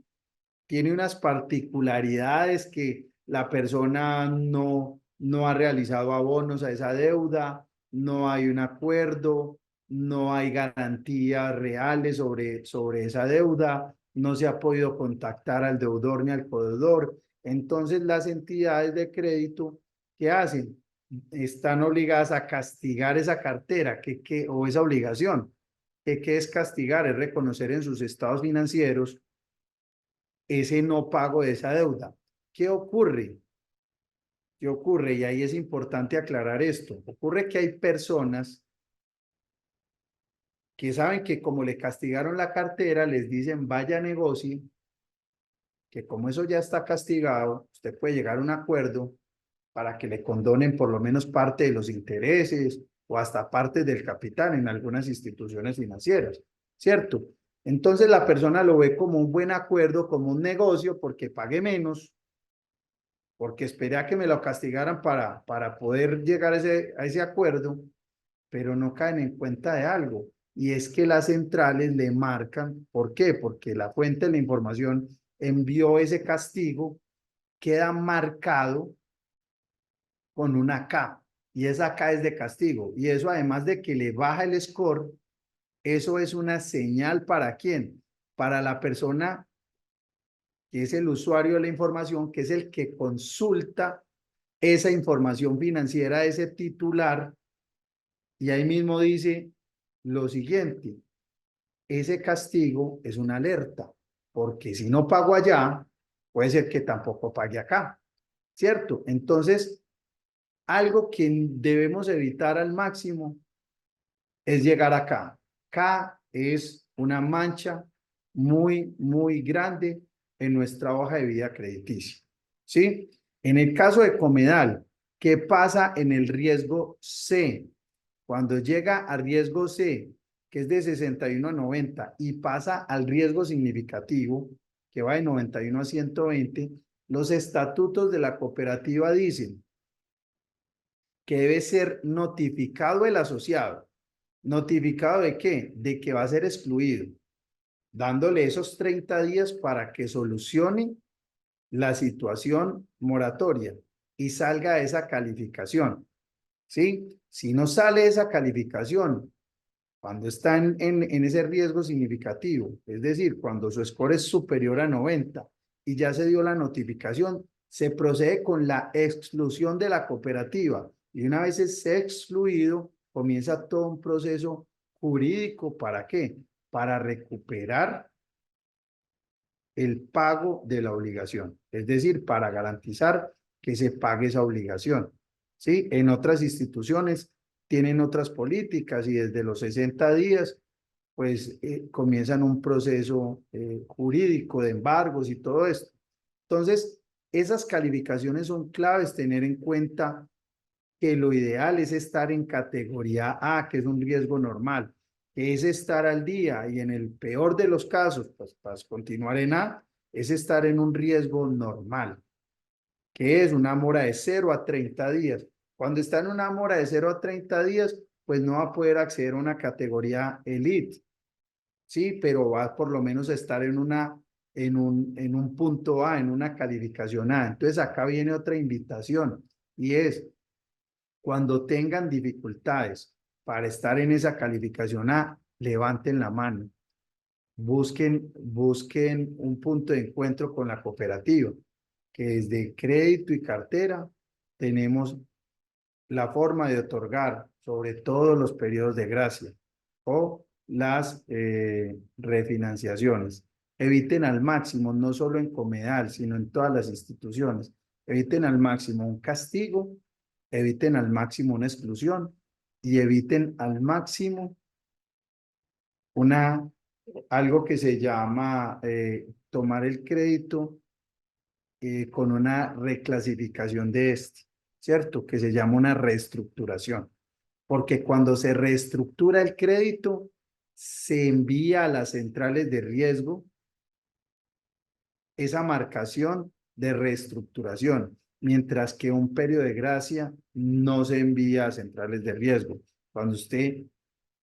tiene unas particularidades que la persona no ha realizado abonos a esa deuda, no hay un acuerdo, no hay garantías reales sobre esa deuda, no se ha podido contactar al deudor ni al codeudor. Entonces las entidades de crédito, ¿qué hacen? Están obligadas a castigar esa cartera o esa obligación. ¿Qué es castigar? Es reconocer en sus estados financieros ese no pago de esa deuda. ¿Qué ocurre? ¿Qué ocurre? Y ahí es importante aclarar esto. Ocurre que hay personas que saben que como le castigaron la cartera, les dicen vaya negocio, que como eso ya está castigado, usted puede llegar a un acuerdo para que le condonen por lo menos parte de los intereses o hasta parte del capital en algunas instituciones financieras, ¿cierto? Entonces la persona lo ve como un buen acuerdo, como un negocio, porque pague menos, porque esperé a que me lo castigaran para poder llegar a ese acuerdo, pero no caen en cuenta de algo, y es que las centrales le marcan, ¿por qué? Porque la fuente de la información envió ese castigo, queda marcado con una K, y esa K es de castigo, y eso además de que le baja el score, eso es una señal ¿para quién? Para la persona que es el usuario de la información, que es el que consulta esa información financiera de ese titular, y ahí mismo dice lo siguiente: ese castigo es una alerta, porque si no pago allá, puede ser que tampoco pague acá, ¿cierto? Entonces, algo que debemos evitar al máximo es llegar acá. K es una mancha muy grande en nuestra hoja de vida crediticia, ¿sí? En el caso de Comedal, ¿qué pasa en el riesgo C? Cuando llega a riesgo C, que es de 61 a 90 y pasa al riesgo significativo, que va de 91 a 120, los estatutos de la cooperativa dicen que debe ser notificado el asociado. ¿Notificado de qué? De que va a ser excluido, dándole esos 30 días para que solucione la situación moratoria y salga esa calificación. ¿Sí? Si no sale esa calificación, cuando está en ese riesgo significativo, es decir, cuando su score es superior a 90 y ya se dio la notificación, se procede con la exclusión de la cooperativa. Y una vez es excluido, comienza todo un proceso jurídico. ¿Para qué? Para recuperar el pago de la obligación, es decir, para garantizar que se pague esa obligación. ¿Sí? En otras instituciones tienen otras políticas y desde los 60 días, pues comienzan un proceso jurídico de embargos y todo esto. Entonces, esas calificaciones son claves, tener en cuenta que lo ideal es estar en categoría A, que es un riesgo normal, que es estar al día y en el peor de los casos, pues para continuar en A, es estar en un riesgo normal, que es una mora de 0 a 30 días. Cuando está en una mora de 0 a 30 días, pues no va a poder acceder a una categoría elite, ¿sí? Pero va por lo menos a estar en un punto A, en una calificación A. Entonces acá viene otra invitación y es cuando tengan dificultades para estar en esa calificación A, levanten la mano, busquen un punto de encuentro con la cooperativa, que desde crédito y cartera tenemos la forma de otorgar sobre todos los periodos de gracia o las refinanciaciones. Eviten al máximo, no solo en Comedal, sino en todas las instituciones, eviten al máximo un castigo, eviten al máximo una exclusión y eviten al máximo una, algo que se llama tomar el crédito con una reclasificación de este, ¿cierto? Que se llama una reestructuración. Porque cuando se reestructura el crédito, se envía a las centrales de riesgo esa marcación de reestructuración, mientras que un periodo de gracia no se envía a centrales de riesgo. Cuando usted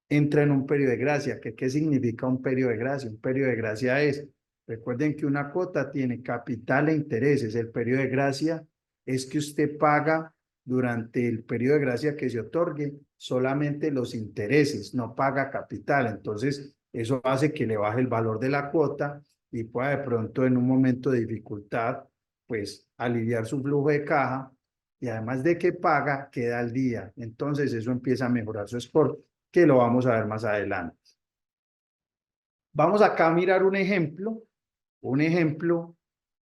entra en un periodo de gracia, ¿qué significa un periodo de gracia? Un periodo de gracia es, recuerden que una cuota tiene capital e intereses. El periodo de gracia es que usted paga durante el periodo de gracia que se otorgue solamente los intereses, no paga capital. Entonces, eso hace que le baje el valor de la cuota y pueda de pronto en un momento de dificultad, pues aliviar su flujo de caja y además de que paga, queda al día. Entonces, eso empieza a mejorar su score, que lo vamos a ver más adelante. Vamos acá a mirar un ejemplo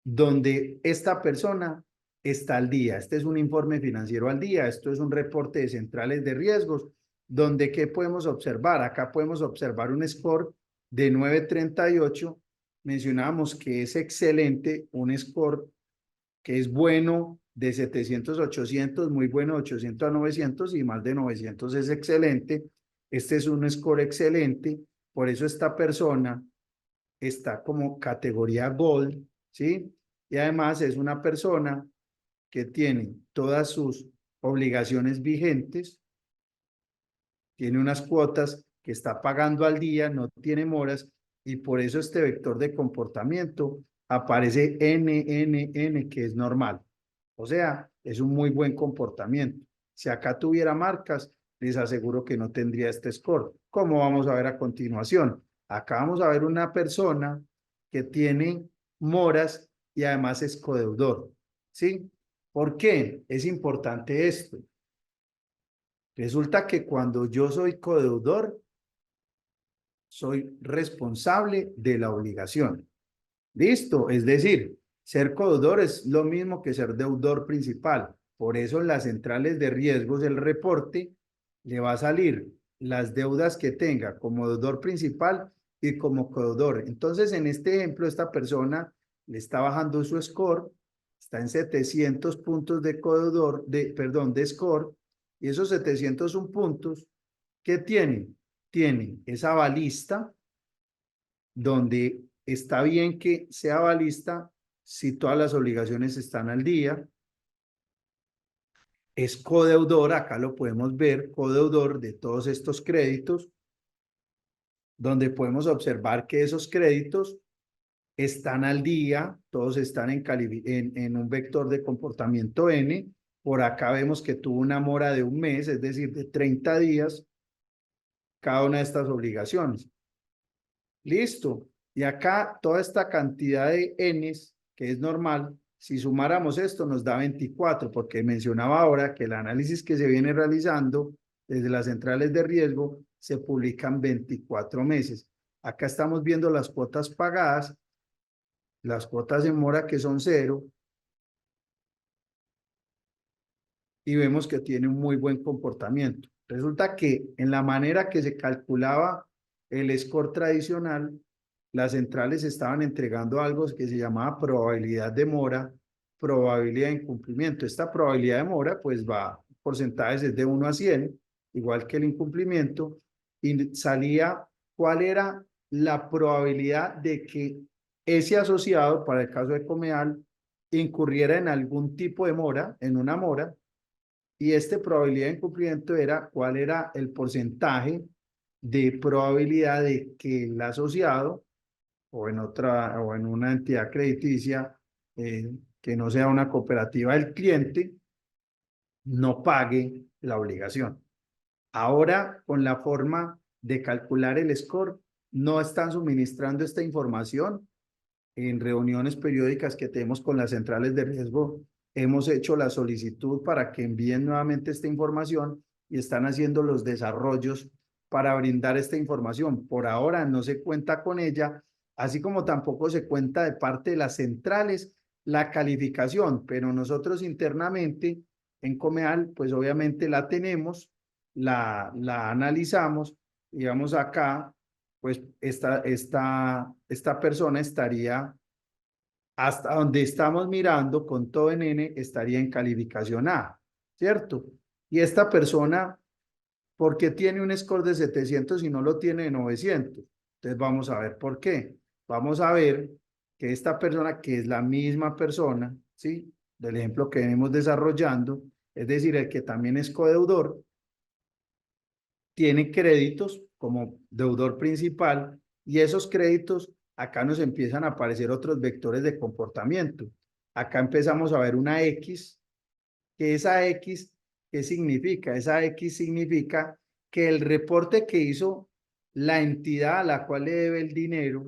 donde esta persona está al día. Este es un informe financiero al día, esto es un reporte de centrales de riesgos, donde ¿qué podemos observar? Acá podemos observar un score de 938. Mencionábamos que es excelente, un score que es bueno de 700 a 800, muy bueno de 800 a 900 y más de 900 es excelente. Este es un score excelente, por eso esta persona está como categoría Gold, ¿sí? Y además es una persona que tiene todas sus obligaciones vigentes, tiene unas cuotas que está pagando al día, no tiene moras, y por eso este vector de comportamiento aparece NNN, que es normal. O sea, es un muy buen comportamiento. Si acá tuviera marcas, les aseguro que no tendría este score. Como vamos a ver a continuación. Acá vamos a ver una persona que tiene moras y además es codeudor. ¿Sí? ¿Por qué? Es importante esto. Resulta que cuando yo soy codeudor, soy responsable de la obligación. ¿Listo? Es decir, ser codeudor es lo mismo que ser deudor principal. Por eso en las centrales de riesgos del reporte le va a salir las deudas que tenga como deudor principal y como codeudor. Entonces, en este ejemplo, esta persona le está bajando su score, está en 700 puntos de codeudor, perdón, de score, y esos 701 puntos, ¿qué tienen? Tienen esa balista donde está bien que sea balista si todas las obligaciones están al día. es codeudor, acá lo podemos ver, codeudor de todos estos créditos, donde podemos observar que esos créditos están al día, todos están en un vector de comportamiento N. Por acá vemos que tuvo una mora de un mes, es decir, de 30 días, cada una de estas obligaciones. Listo. Y acá toda esta cantidad de Ns, que es normal, si sumáramos esto nos da 24, porque mencionaba ahora que el análisis que se viene realizando desde las centrales de riesgo se publican 24 meses. Acá estamos viendo las cuotas pagadas, las cuotas en mora que son 0, y vemos que tiene un muy buen comportamiento. Resulta que en la manera que se calculaba el score tradicional, las centrales estaban entregando algo que se llamaba probabilidad de mora, probabilidad de incumplimiento. Esta probabilidad de mora pues va, porcentajes es de 1 a 100, igual que el incumplimiento, y salía cuál era la probabilidad de que ese asociado, para el caso de Comeal, incurriera en algún tipo de mora, en una mora, y esta probabilidad de incumplimiento era cuál era el porcentaje de probabilidad de que el asociado o en una entidad crediticia que no sea una cooperativa del cliente no pague la obligación. Ahora, con la forma de calcular el score, no están suministrando esta información. En reuniones periódicas que tenemos con las centrales de riesgo, hemos hecho la solicitud para que envíen nuevamente esta información y están haciendo los desarrollos para brindar esta información. Por ahora no se cuenta con ella, así como tampoco se cuenta de parte de las centrales la calificación, pero nosotros internamente en Comeal, pues obviamente la tenemos, la analizamos y vamos acá, pues esta persona estaría, hasta donde estamos mirando con todo en N, estaría en calificación A, ¿cierto? Y esta persona, ¿por qué tiene un score de 700 y no lo tiene de 900? Entonces vamos a ver por qué. Vamos a ver que esta persona, que es la misma persona, ¿sí? Del ejemplo que venimos desarrollando, es decir, el que también es codeudor, tiene créditos como deudor principal, y esos créditos, acá nos empiezan a aparecer otros vectores de comportamiento. Acá empezamos a ver una X, que esa X, ¿qué significa? Esa X significa que el reporte que hizo la entidad a la cual le debe el dinero,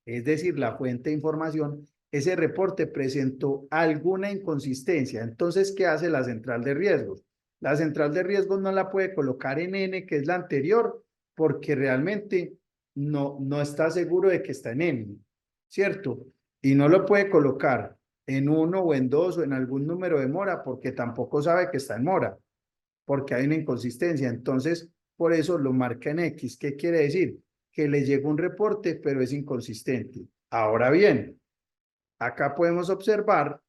es decir, la fuente de información, ese reporte presentó alguna inconsistencia. Entonces, ¿qué hace la central de riesgos? La central de riesgos no la puede colocar en N, que es la anterior, porque realmente no está seguro de que está en N, ¿cierto? Y no lo puede colocar en 1 o en 2 o en algún número de mora, porque tampoco sabe que está en mora, porque hay una inconsistencia. Entonces, por eso lo marca en X. ¿Qué quiere decir? Que le llega un reporte, pero es inconsistente. Ahora bien, acá podemos observar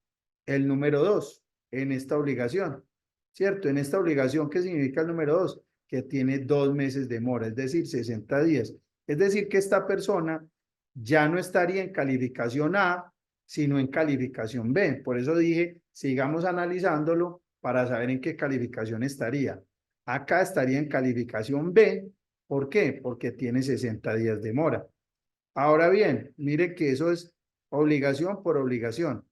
el número 2 en esta obligación, ¿cierto? En esta obligación, ¿qué significa el número 2? Que tiene 2 meses de mora, es decir, 60 días. Es decir, que esta persona ya no estaría en calificación A, sino en calificación B. Por eso dije, sigamos analizándolo para saber en qué calificación estaría. Acá estaría en calificación B. ¿Por qué? Porque tiene 60 días de mora. Ahora bien, mire que eso es obligación por obligación.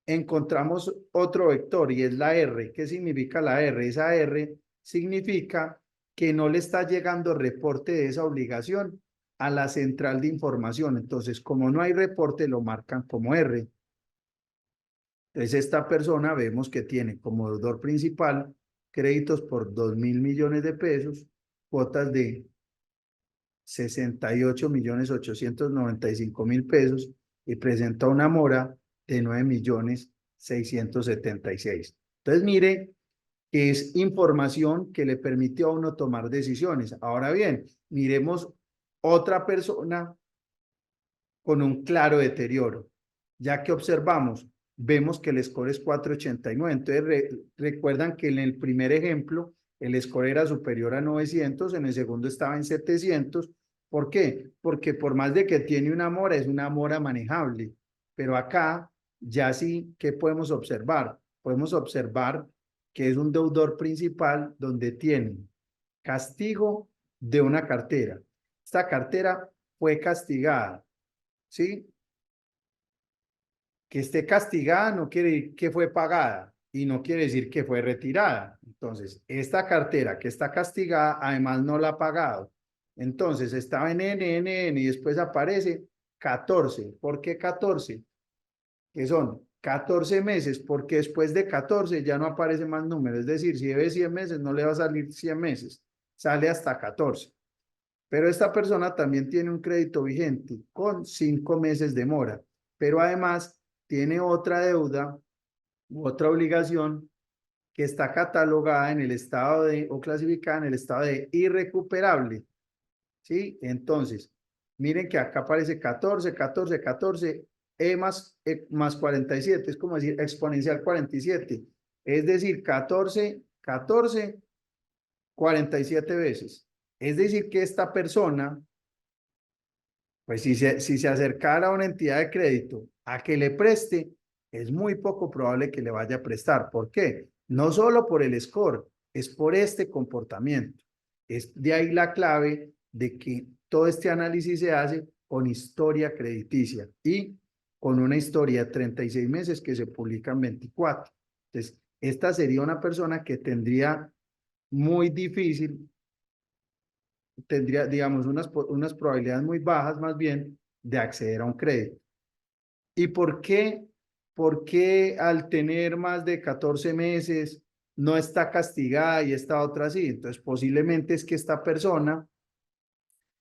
Encontramos otro vector y es la R. ¿Qué significa la R? Esa R significa que no le está llegando reporte de esa obligación a la central de información. Entonces, como no hay reporte, lo marcan como R. Entonces, esta persona vemos que tiene como deudor principal créditos por 2.000 millones de pesos, cuotas de 68.895.000 pesos y presenta una mora de 9.676.000. Entonces, mire que es información que le permitió a uno tomar decisiones. Ahora bien, miremos otra persona con un claro deterioro, ya que observamos, vemos que el score es 489. Entonces, recuerdan que en el primer ejemplo, el score era superior a 900, en el segundo estaba en 700. ¿Por qué? Porque por más de que tiene una mora, es una mora manejable. Pero acá, ya sí, ¿qué podemos observar? podemos observar que es un deudor principal donde tiene castigo de una cartera. Esta cartera fue castigada, ¿sí? Que esté castigada no quiere decir que fue pagada y no quiere decir que fue retirada. Entonces, esta cartera que está castigada, además no la ha pagado. Entonces, estaba en N y después aparece 14. ¿Por qué 14? Que son 14 meses, porque después de 14 ya no aparece más número. Es decir, si debe 100 meses, no le va a salir 100 meses, sale hasta 14. Pero esta persona también tiene un crédito vigente con 5 meses de mora, pero además tiene otra deuda u otra obligación que está catalogada en el estado de, o clasificada en el estado de irrecuperable, ¿sí? Entonces, miren que acá aparece 14, 14, 14, más 47, es como decir exponencial 47, es decir, 14, 14, 47 veces. Es decir, que esta persona, pues si se acercara a una entidad de crédito a que le preste, es muy poco probable que le vaya a prestar. ¿Por qué? No solo por el score, es por este comportamiento. Es de ahí la clave de que todo este análisis se hace con historia crediticia y con una historia de 36 meses que se publica en 24. Entonces, esta sería una persona que tendría muy difícil, tendría, digamos, unas probabilidades muy bajas más bien de acceder a un crédito. ¿Y por qué? ¿Por qué al tener más de 14 meses no está castigada y esta otra sí? Entonces, posiblemente es que esta persona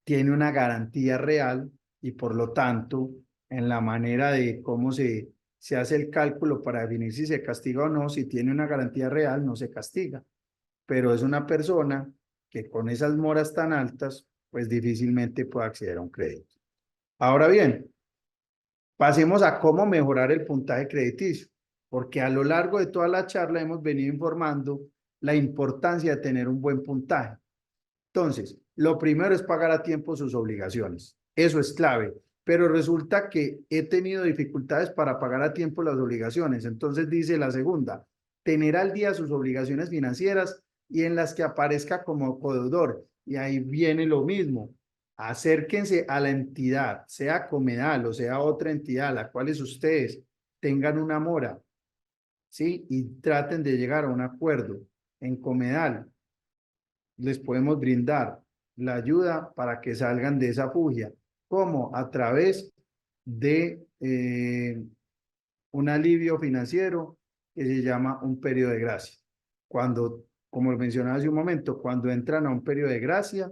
tiene una garantía real y por lo tanto, en la manera de cómo se hace el cálculo para definir si se castiga o no, si tiene una garantía real, no se castiga. Pero es una persona que con esas moras tan altas, pues difícilmente puede acceder a un crédito. Ahora bien, pasemos a cómo mejorar el puntaje crediticio, porque a lo largo de toda la charla hemos venido informando la importancia de tener un buen puntaje. Entonces, lo primero es pagar a tiempo sus obligaciones. Eso es clave. Pero resulta que he tenido dificultades para pagar a tiempo las obligaciones. Entonces dice la segunda, tener al día sus obligaciones financieras y en las que aparezca como codeudor. Y ahí viene lo mismo. Acérquense a la entidad, sea Comedal o sea otra entidad, a la cual ustedes tengan una mora, ¿sí? Y traten de llegar a un acuerdo. En Comedal les podemos brindar la ayuda para que salgan de esa fugia. ¿Cómo? A través de un alivio financiero que se llama un periodo de gracia. Cuando, como lo mencionaba hace un momento, cuando entran a un periodo de gracia,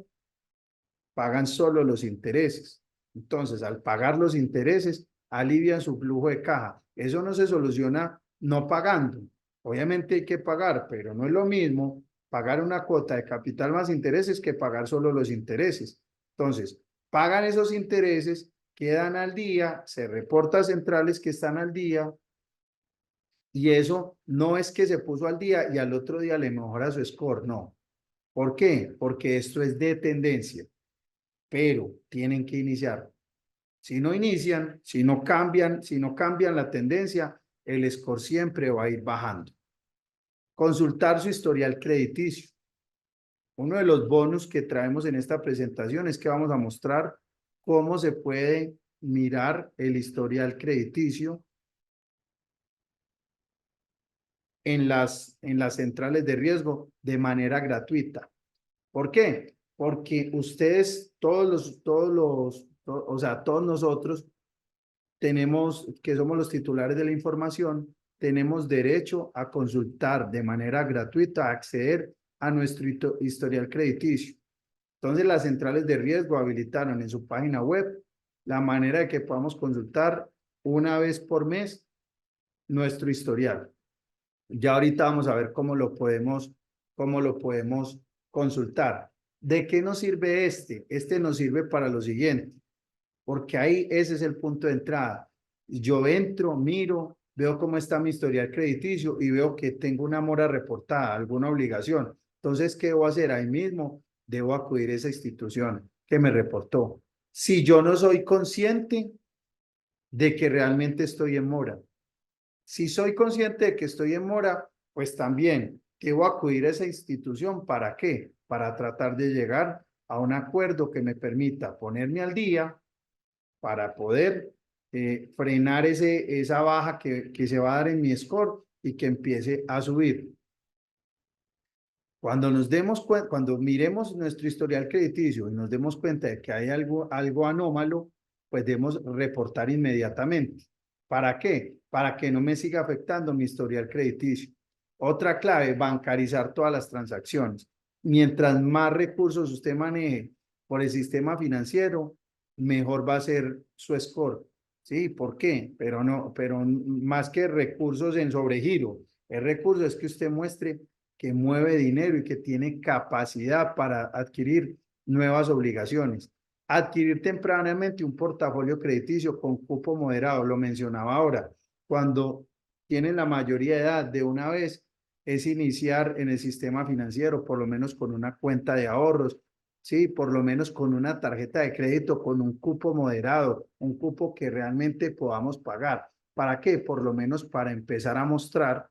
pagan solo los intereses. Entonces, al pagar los intereses, alivian su flujo de caja. Eso no se soluciona no pagando. Obviamente hay que pagar, pero no es lo mismo pagar una cuota de capital más intereses que pagar solo los intereses. Entonces, pagan esos intereses, quedan al día, se reporta a centrales que están al día, y eso no es que se puso al día y al otro día le mejora su score, no. ¿Por qué? Porque esto es de tendencia, pero tienen que iniciar. Si no inician, si no cambian la tendencia, el score siempre va a ir bajando. Consultar su historial crediticio. Uno de los bonus que traemos en esta presentación es que vamos a mostrar cómo se puede mirar el historial crediticio en las centrales de riesgo de manera gratuita. ¿Por qué? Porque ustedes, o sea, todos nosotros tenemos, que somos los titulares de la información, tenemos derecho a consultar de manera gratuita, a acceder a nuestro historial crediticio. Entonces, las centrales de riesgo habilitaron en su página web la manera de que podamos consultar una vez por mes nuestro historial. Ya ahorita vamos a ver cómo lo podemos consultar. ¿De qué nos sirve este? Este nos sirve para lo siguiente, porque ahí ese es el punto de entrada. Yo entro, miro, veo cómo está mi historial crediticio y veo que tengo una mora reportada, alguna obligación. Entonces, ¿qué debo hacer? Ahí mismo debo acudir a esa institución que me reportó. Si yo no soy consciente de que realmente estoy en mora, Si soy consciente de que estoy en mora, pues también debo acudir a esa institución. ¿Para qué? Para tratar de llegar a un acuerdo que me permita ponerme al día para poder frenar esa baja que se va a dar en mi score y que empiece a subir. Cuando nos demos cuenta, cuando miremos nuestro historial crediticio y nos demos cuenta de que hay algo anómalo, pues debemos reportar inmediatamente. ¿Para qué? Para que no me siga afectando mi historial crediticio. Otra clave, bancarizar todas las transacciones. Mientras más recursos usted maneje por el sistema financiero, mejor va a ser su score. ¿Sí? ¿Por qué? Pero más que recursos en sobregiro, el recurso es que usted muestre que mueve dinero y que tiene capacidad para adquirir nuevas obligaciones. Adquirir tempranamente un portafolio crediticio con cupo moderado, lo mencionaba ahora, cuando tienen la mayoría de edad de una vez, es iniciar en el sistema financiero, por lo menos con una cuenta de ahorros, sí, por lo menos con una tarjeta de crédito, con un cupo moderado, un cupo que realmente podamos pagar. ¿Para qué? Por lo menos para empezar a mostrar,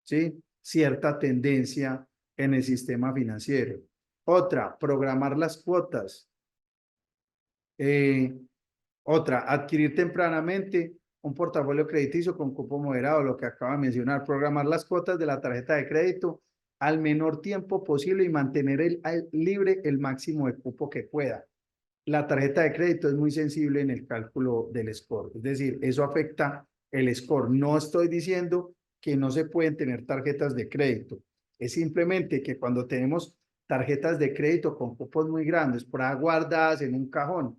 ¿sí?, cierta tendencia en el sistema financiero. Otra, programar las cuotas. Eh, Otra, adquirir tempranamente un portafolio crediticio con cupo moderado, lo que acaba de mencionar, programar las cuotas de la tarjeta de crédito al menor tiempo posible y mantener libre el máximo de cupo que pueda. La tarjeta de crédito es muy sensible en el cálculo del score, es decir, eso afecta el score. No estoy diciendo que no se pueden tener tarjetas de crédito, es simplemente que cuando tenemos tarjetas de crédito con cupos muy grandes, por ahí guardadas en un cajón,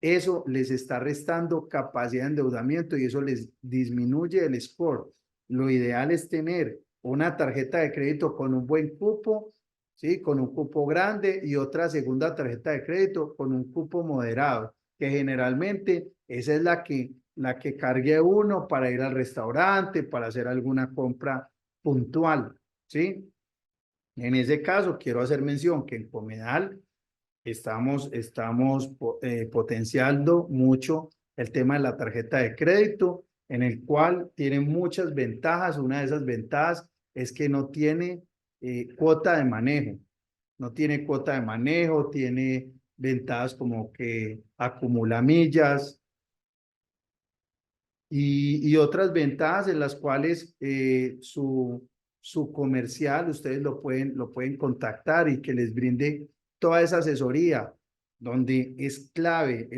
eso les está restando capacidad de endeudamiento y eso les disminuye el score. Lo ideal es tener una tarjeta de crédito con un buen cupo, ¿sí?, con un cupo grande, y otra segunda tarjeta de crédito con un cupo moderado, que generalmente esa es la que cargue uno para ir al restaurante, para hacer alguna compra puntual, ¿sí? En ese caso, quiero hacer mención que en Comedal estamos potenciando mucho el tema de la tarjeta de crédito, en el cual tiene muchas ventajas. Una de esas ventajas es que no tiene cuota de manejo. No tiene cuota de manejo, tiene ventajas como que acumula millas y otras ventajas en las cuales su comercial, ustedes lo pueden contactar y que les brinde toda esa asesoría, donde es clave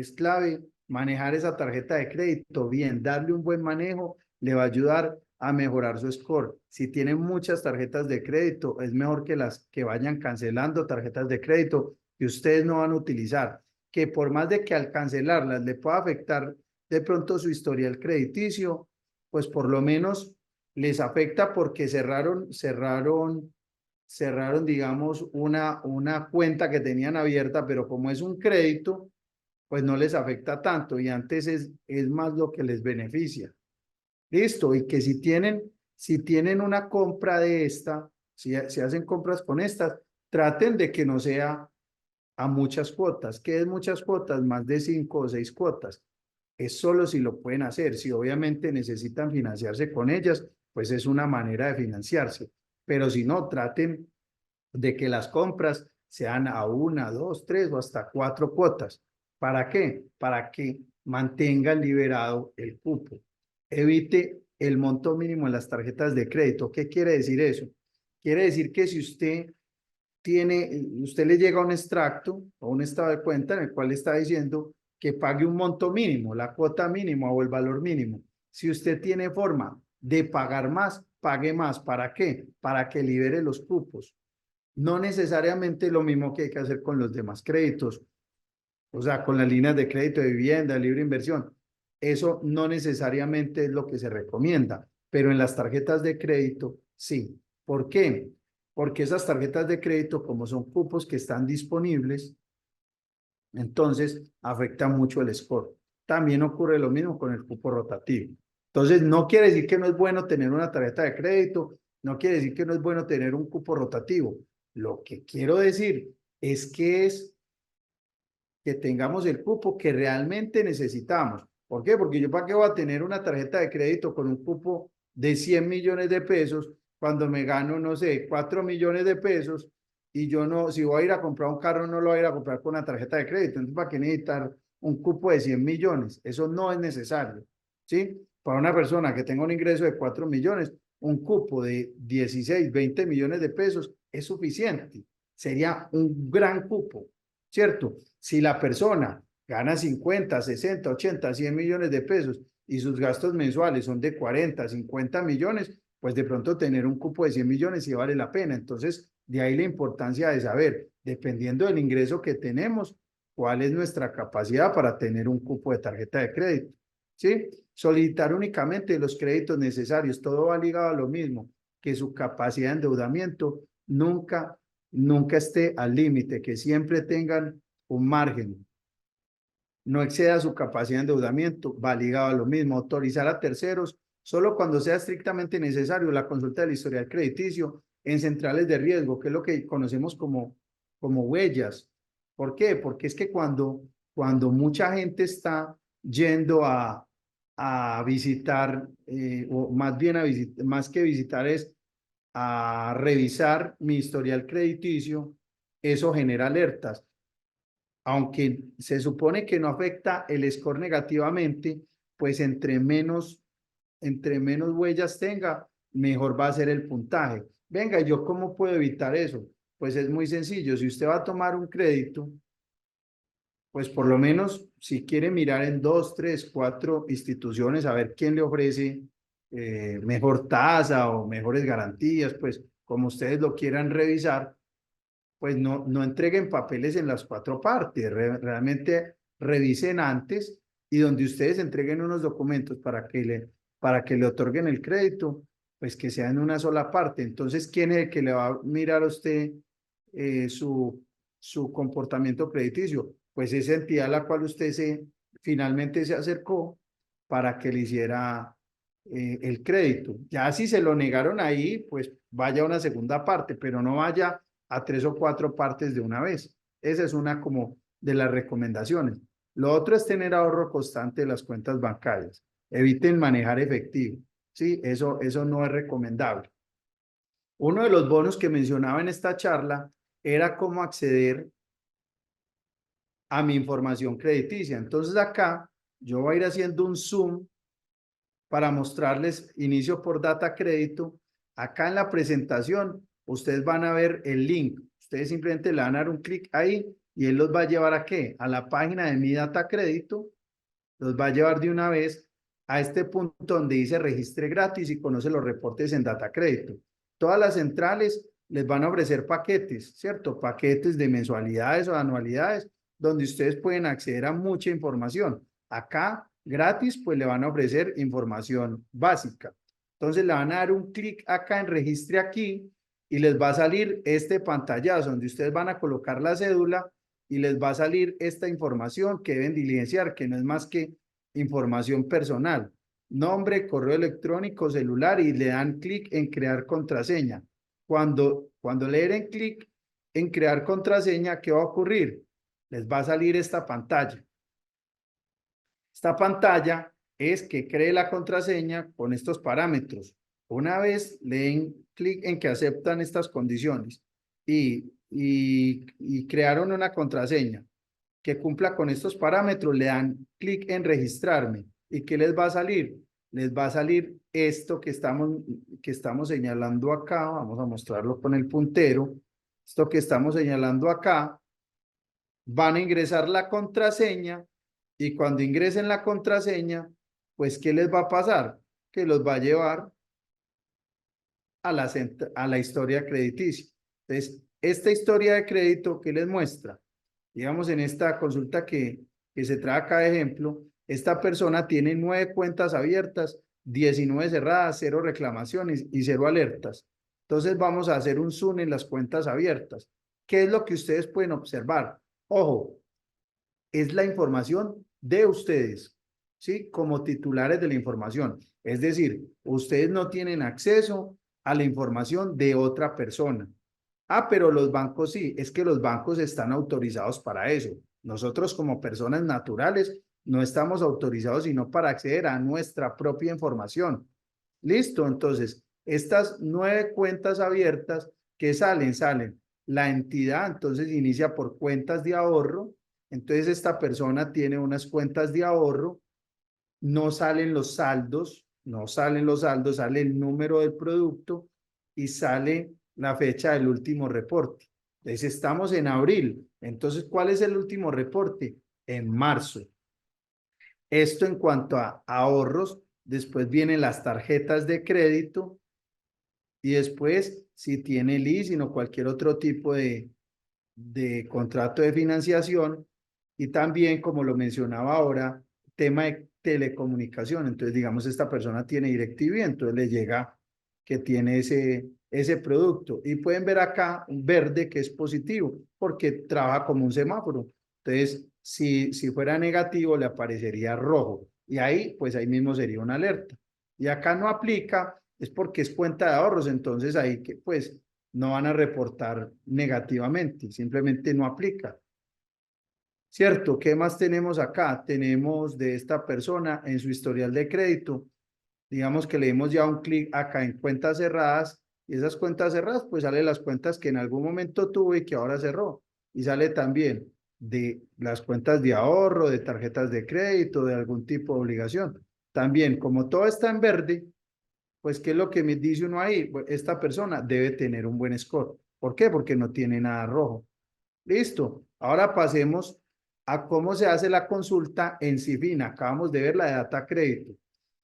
manejar esa tarjeta de crédito bien, darle un buen manejo, le va a ayudar a mejorar su score. Si tienen muchas tarjetas de crédito, es mejor que las que vayan cancelando tarjetas de crédito que ustedes no van a utilizar, que por más de que al cancelarlas le pueda afectar de pronto su historial crediticio, pues por lo menos les afecta porque cerraron, digamos, una cuenta que tenían abierta, pero como es un crédito, pues no les afecta tanto y antes es más lo que les beneficia. Listo, y que si tienen una compra de esta, si hacen compras con estas, traten de que no sea a muchas cuotas. ¿Qué es muchas cuotas? Más de 5 o 6 cuotas. Es solo si lo pueden hacer. Si obviamente necesitan financiarse con ellas, pues es una manera de financiarse. Pero si no, traten de que las compras sean a 1, 2, 3 o hasta 4 cuotas. ¿Para qué? Para que mantengan liberado el cupo. Evite el monto mínimo en las tarjetas de crédito. ¿Qué quiere decir eso? Quiere decir que si usted le llega un extracto o un estado de cuenta en el cual está diciendo que pague un monto mínimo, la cuota mínima o el valor mínimo. Si usted tiene forma de pagar más, pague más. ¿Para qué? Para que libere los cupos. No necesariamente lo mismo que hay que hacer con los demás créditos, o sea, con las líneas de crédito de vivienda, libre inversión. Eso no necesariamente es lo que se recomienda, pero en las tarjetas de crédito sí. ¿Por qué? Porque esas tarjetas de crédito, como son cupos que están disponibles, entonces afecta mucho el score. También ocurre lo mismo con el cupo rotativo. Entonces, no quiere decir que no es bueno tener una tarjeta de crédito, no quiere decir que no es bueno tener un cupo rotativo. Lo que quiero decir es que tengamos el cupo que realmente necesitamos. ¿Por qué? Porque yo para qué voy a tener una tarjeta de crédito con un cupo de 100 millones de pesos, cuando me gano, no sé, 4 millones de pesos, y yo no, si voy a ir a comprar un carro, no lo voy a ir a comprar con una tarjeta de crédito. Entonces, ¿para qué necesitar un cupo de 100 millones? Eso no es necesario, ¿sí? Para una persona que tenga un ingreso de 4 millones, un cupo de 16, 20 millones de pesos es suficiente. Sería un gran cupo, ¿cierto? Si la persona gana 50, 60, 80, 100 millones de pesos y sus gastos mensuales son de 40, 50 millones, pues de pronto tener un cupo de 100 millones sí vale la pena. Entonces, de ahí la importancia de saber, dependiendo del ingreso que tenemos, cuál es nuestra capacidad para tener un cupo de tarjeta de crédito, ¿sí? Solicitar únicamente los créditos necesarios, todo va ligado a lo mismo, que su capacidad de endeudamiento nunca esté al límite, que siempre tengan un margen, no exceda su capacidad de endeudamiento, va ligado a lo mismo. Autorizar a terceros solo cuando sea estrictamente necesario la consulta del historial crediticio en centrales de riesgo, que es lo que conocemos como huellas. ¿Por qué? Porque es que cuando mucha gente está yendo a visitar, o más bien más que visitar es a revisar mi historial crediticio, eso genera alertas. Aunque se supone que no afecta el score negativamente, pues entre menos huellas tenga, mejor va a ser el puntaje. Venga, ¿yo cómo puedo evitar eso? Pues es muy sencillo. Si usted va a tomar un crédito, pues por lo menos si quiere mirar en 2, 3, 4 instituciones a ver quién le ofrece mejor tasa o mejores garantías, pues como ustedes lo quieran revisar, pues no entreguen papeles en las 4 partes, realmente revisen antes, y donde ustedes entreguen unos documentos para que le otorguen el crédito, pues que sea en una sola parte. Entonces, ¿quién es el que le va a mirar a usted su comportamiento crediticio? Pues esa entidad a la cual usted finalmente se acercó para que le hiciera el crédito. Ya si se lo negaron ahí, pues vaya a una segunda parte, pero no vaya a 3 o 4 partes de una vez. Esa es una como de las recomendaciones. Lo otro es tener ahorro constante de las cuentas bancarias. Eviten manejar efectivo. Sí, eso no es recomendable. Uno de los bonos que mencionaba en esta charla era cómo acceder a mi información crediticia. Entonces acá yo voy a ir haciendo un zoom para mostrarles inicio por data crédito. Acá en la presentación ustedes van a ver el link. Ustedes simplemente le van a dar un clic ahí y él los va a llevar ¿a qué? A la página de Mi Data Crédito. Los va a llevar de una vez a este punto donde dice registre gratis y conoce los reportes en Data Crédito. Todas las centrales les van a ofrecer paquetes, ¿cierto? Paquetes de mensualidades o anualidades donde ustedes pueden acceder a mucha información. Acá, gratis, pues le van a ofrecer información básica. Entonces le van a dar un clic acá en registre aquí y les va a salir este pantallazo donde ustedes van a colocar la cédula y les va a salir esta información que deben diligenciar, que no es más que información personal, nombre, correo electrónico, celular, y le dan clic en crear contraseña. Cuando le den clic en crear contraseña, ¿qué va a ocurrir? Les va a salir esta pantalla. Esta pantalla es que cree la contraseña con estos parámetros. Una vez le den clic en que aceptan estas condiciones y crearon una contraseña que cumpla con estos parámetros, le dan clic en registrarme. ¿Y qué les va a salir? Les va a salir esto que estamos señalando acá. Vamos a mostrarlo con el puntero. Esto que estamos señalando acá. Van a ingresar la contraseña y cuando ingresen la contraseña, pues ¿qué les va a pasar? Que los va a llevar a la historia crediticia. Entonces, esta historia de crédito, ¿qué les muestra? Digamos, en esta consulta que se trae acá de ejemplo, esta persona tiene 9 cuentas abiertas, 19 cerradas, 0 reclamaciones y 0 alertas. Entonces vamos a hacer un zoom en las cuentas abiertas. ¿Qué es lo que ustedes pueden observar? Ojo, es la información de ustedes, ¿sí? Como titulares de la información. Es decir, ustedes no tienen acceso a la información de otra persona. Ah, pero los bancos sí, es que los bancos están autorizados para eso. Nosotros como personas naturales no estamos autorizados sino para acceder a nuestra propia información. Listo, entonces, estas 9 cuentas abiertas que salen la entidad, entonces inicia por cuentas de ahorro, entonces esta persona tiene unas cuentas de ahorro, no salen los saldos, no salen los saldos, sale el número del producto y sale la fecha del último reporte. Entonces estamos en abril, entonces ¿cuál es el último reporte? En marzo. Esto en cuanto a ahorros, después vienen las tarjetas de crédito y después si tiene leasing o cualquier otro tipo de contrato de financiación y también, como lo mencionaba ahora, tema de telecomunicación. Entonces, digamos, esta persona tiene DirecTV, entonces le llega que tiene ese producto. Y pueden ver acá un verde que es positivo porque trabaja como un semáforo. Entonces, si fuera negativo, le aparecería rojo. Y ahí, pues ahí mismo sería una alerta. Y acá no aplica, es porque es cuenta de ahorros. Entonces, ahí que, pues, no van a reportar negativamente, simplemente no aplica. ¿Cierto? ¿Qué más tenemos acá? Tenemos de esta persona en su historial de crédito. Digamos que le dimos ya un clic acá en cuentas cerradas y esas cuentas cerradas, pues sale las cuentas que en algún momento tuve y que ahora cerró. Y sale también de las cuentas de ahorro, de tarjetas de crédito, de algún tipo de obligación. También, como todo está en verde, pues, ¿qué es lo que me dice uno ahí? Pues, esta persona debe tener un buen score. ¿Por qué? Porque no tiene nada rojo. Listo. Ahora pasemos a cómo se hace la consulta en Cifin. Acabamos de ver la de Data Crédito.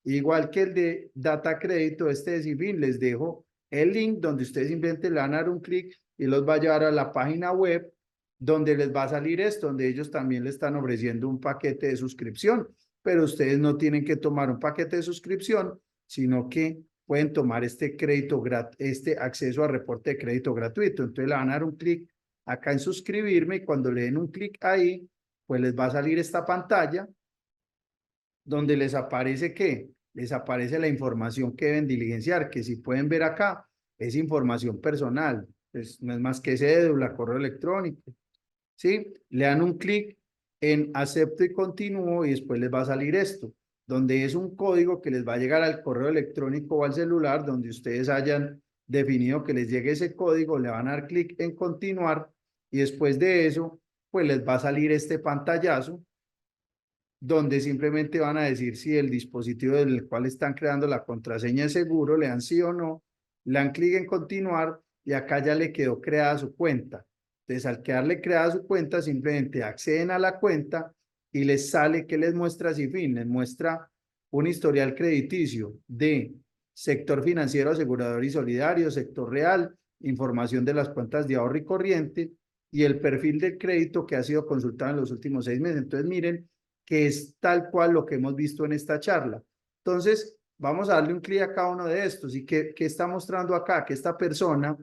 Igual que el de Data Crédito, este de Cifin, les dejo el link donde ustedes simplemente le van a dar un clic y los va a llevar a la página web donde les va a salir esto, donde ellos también le están ofreciendo un paquete de suscripción, pero ustedes no tienen que tomar un paquete de suscripción, sino que pueden tomar este crédito, este acceso a reporte de crédito gratuito. Entonces le van a dar un clic acá en suscribirme y cuando le den un clic ahí, pues les va a salir esta pantalla donde les aparece ¿qué? Les aparece la información que deben diligenciar, que si pueden ver acá, es información personal, pues no es más que cédula, correo electrónico, ¿sí? Le dan un clic en acepto y continúo y después les va a salir esto, donde es un código que les va a llegar al correo electrónico o al celular, donde ustedes hayan definido que les llegue ese código, le van a dar clic en continuar y después de eso, pues les va a salir este pantallazo donde simplemente van a decir si el dispositivo del cual están creando la contraseña es seguro, le dan sí o no, le dan clic en continuar y acá ya le quedó creada su cuenta. Entonces, al quedarle creada su cuenta, simplemente acceden a la cuenta y les sale que les muestra Cifin, les muestra un historial crediticio de sector financiero, asegurador y solidario, sector real, información de las cuentas de ahorro y corriente y el perfil del crédito que ha sido consultado en los últimos 6 meses. Entonces, miren que es tal cual lo que hemos visto en esta charla. Entonces, vamos a darle un clic a cada uno de estos. ¿Y qué está mostrando acá? Que esta persona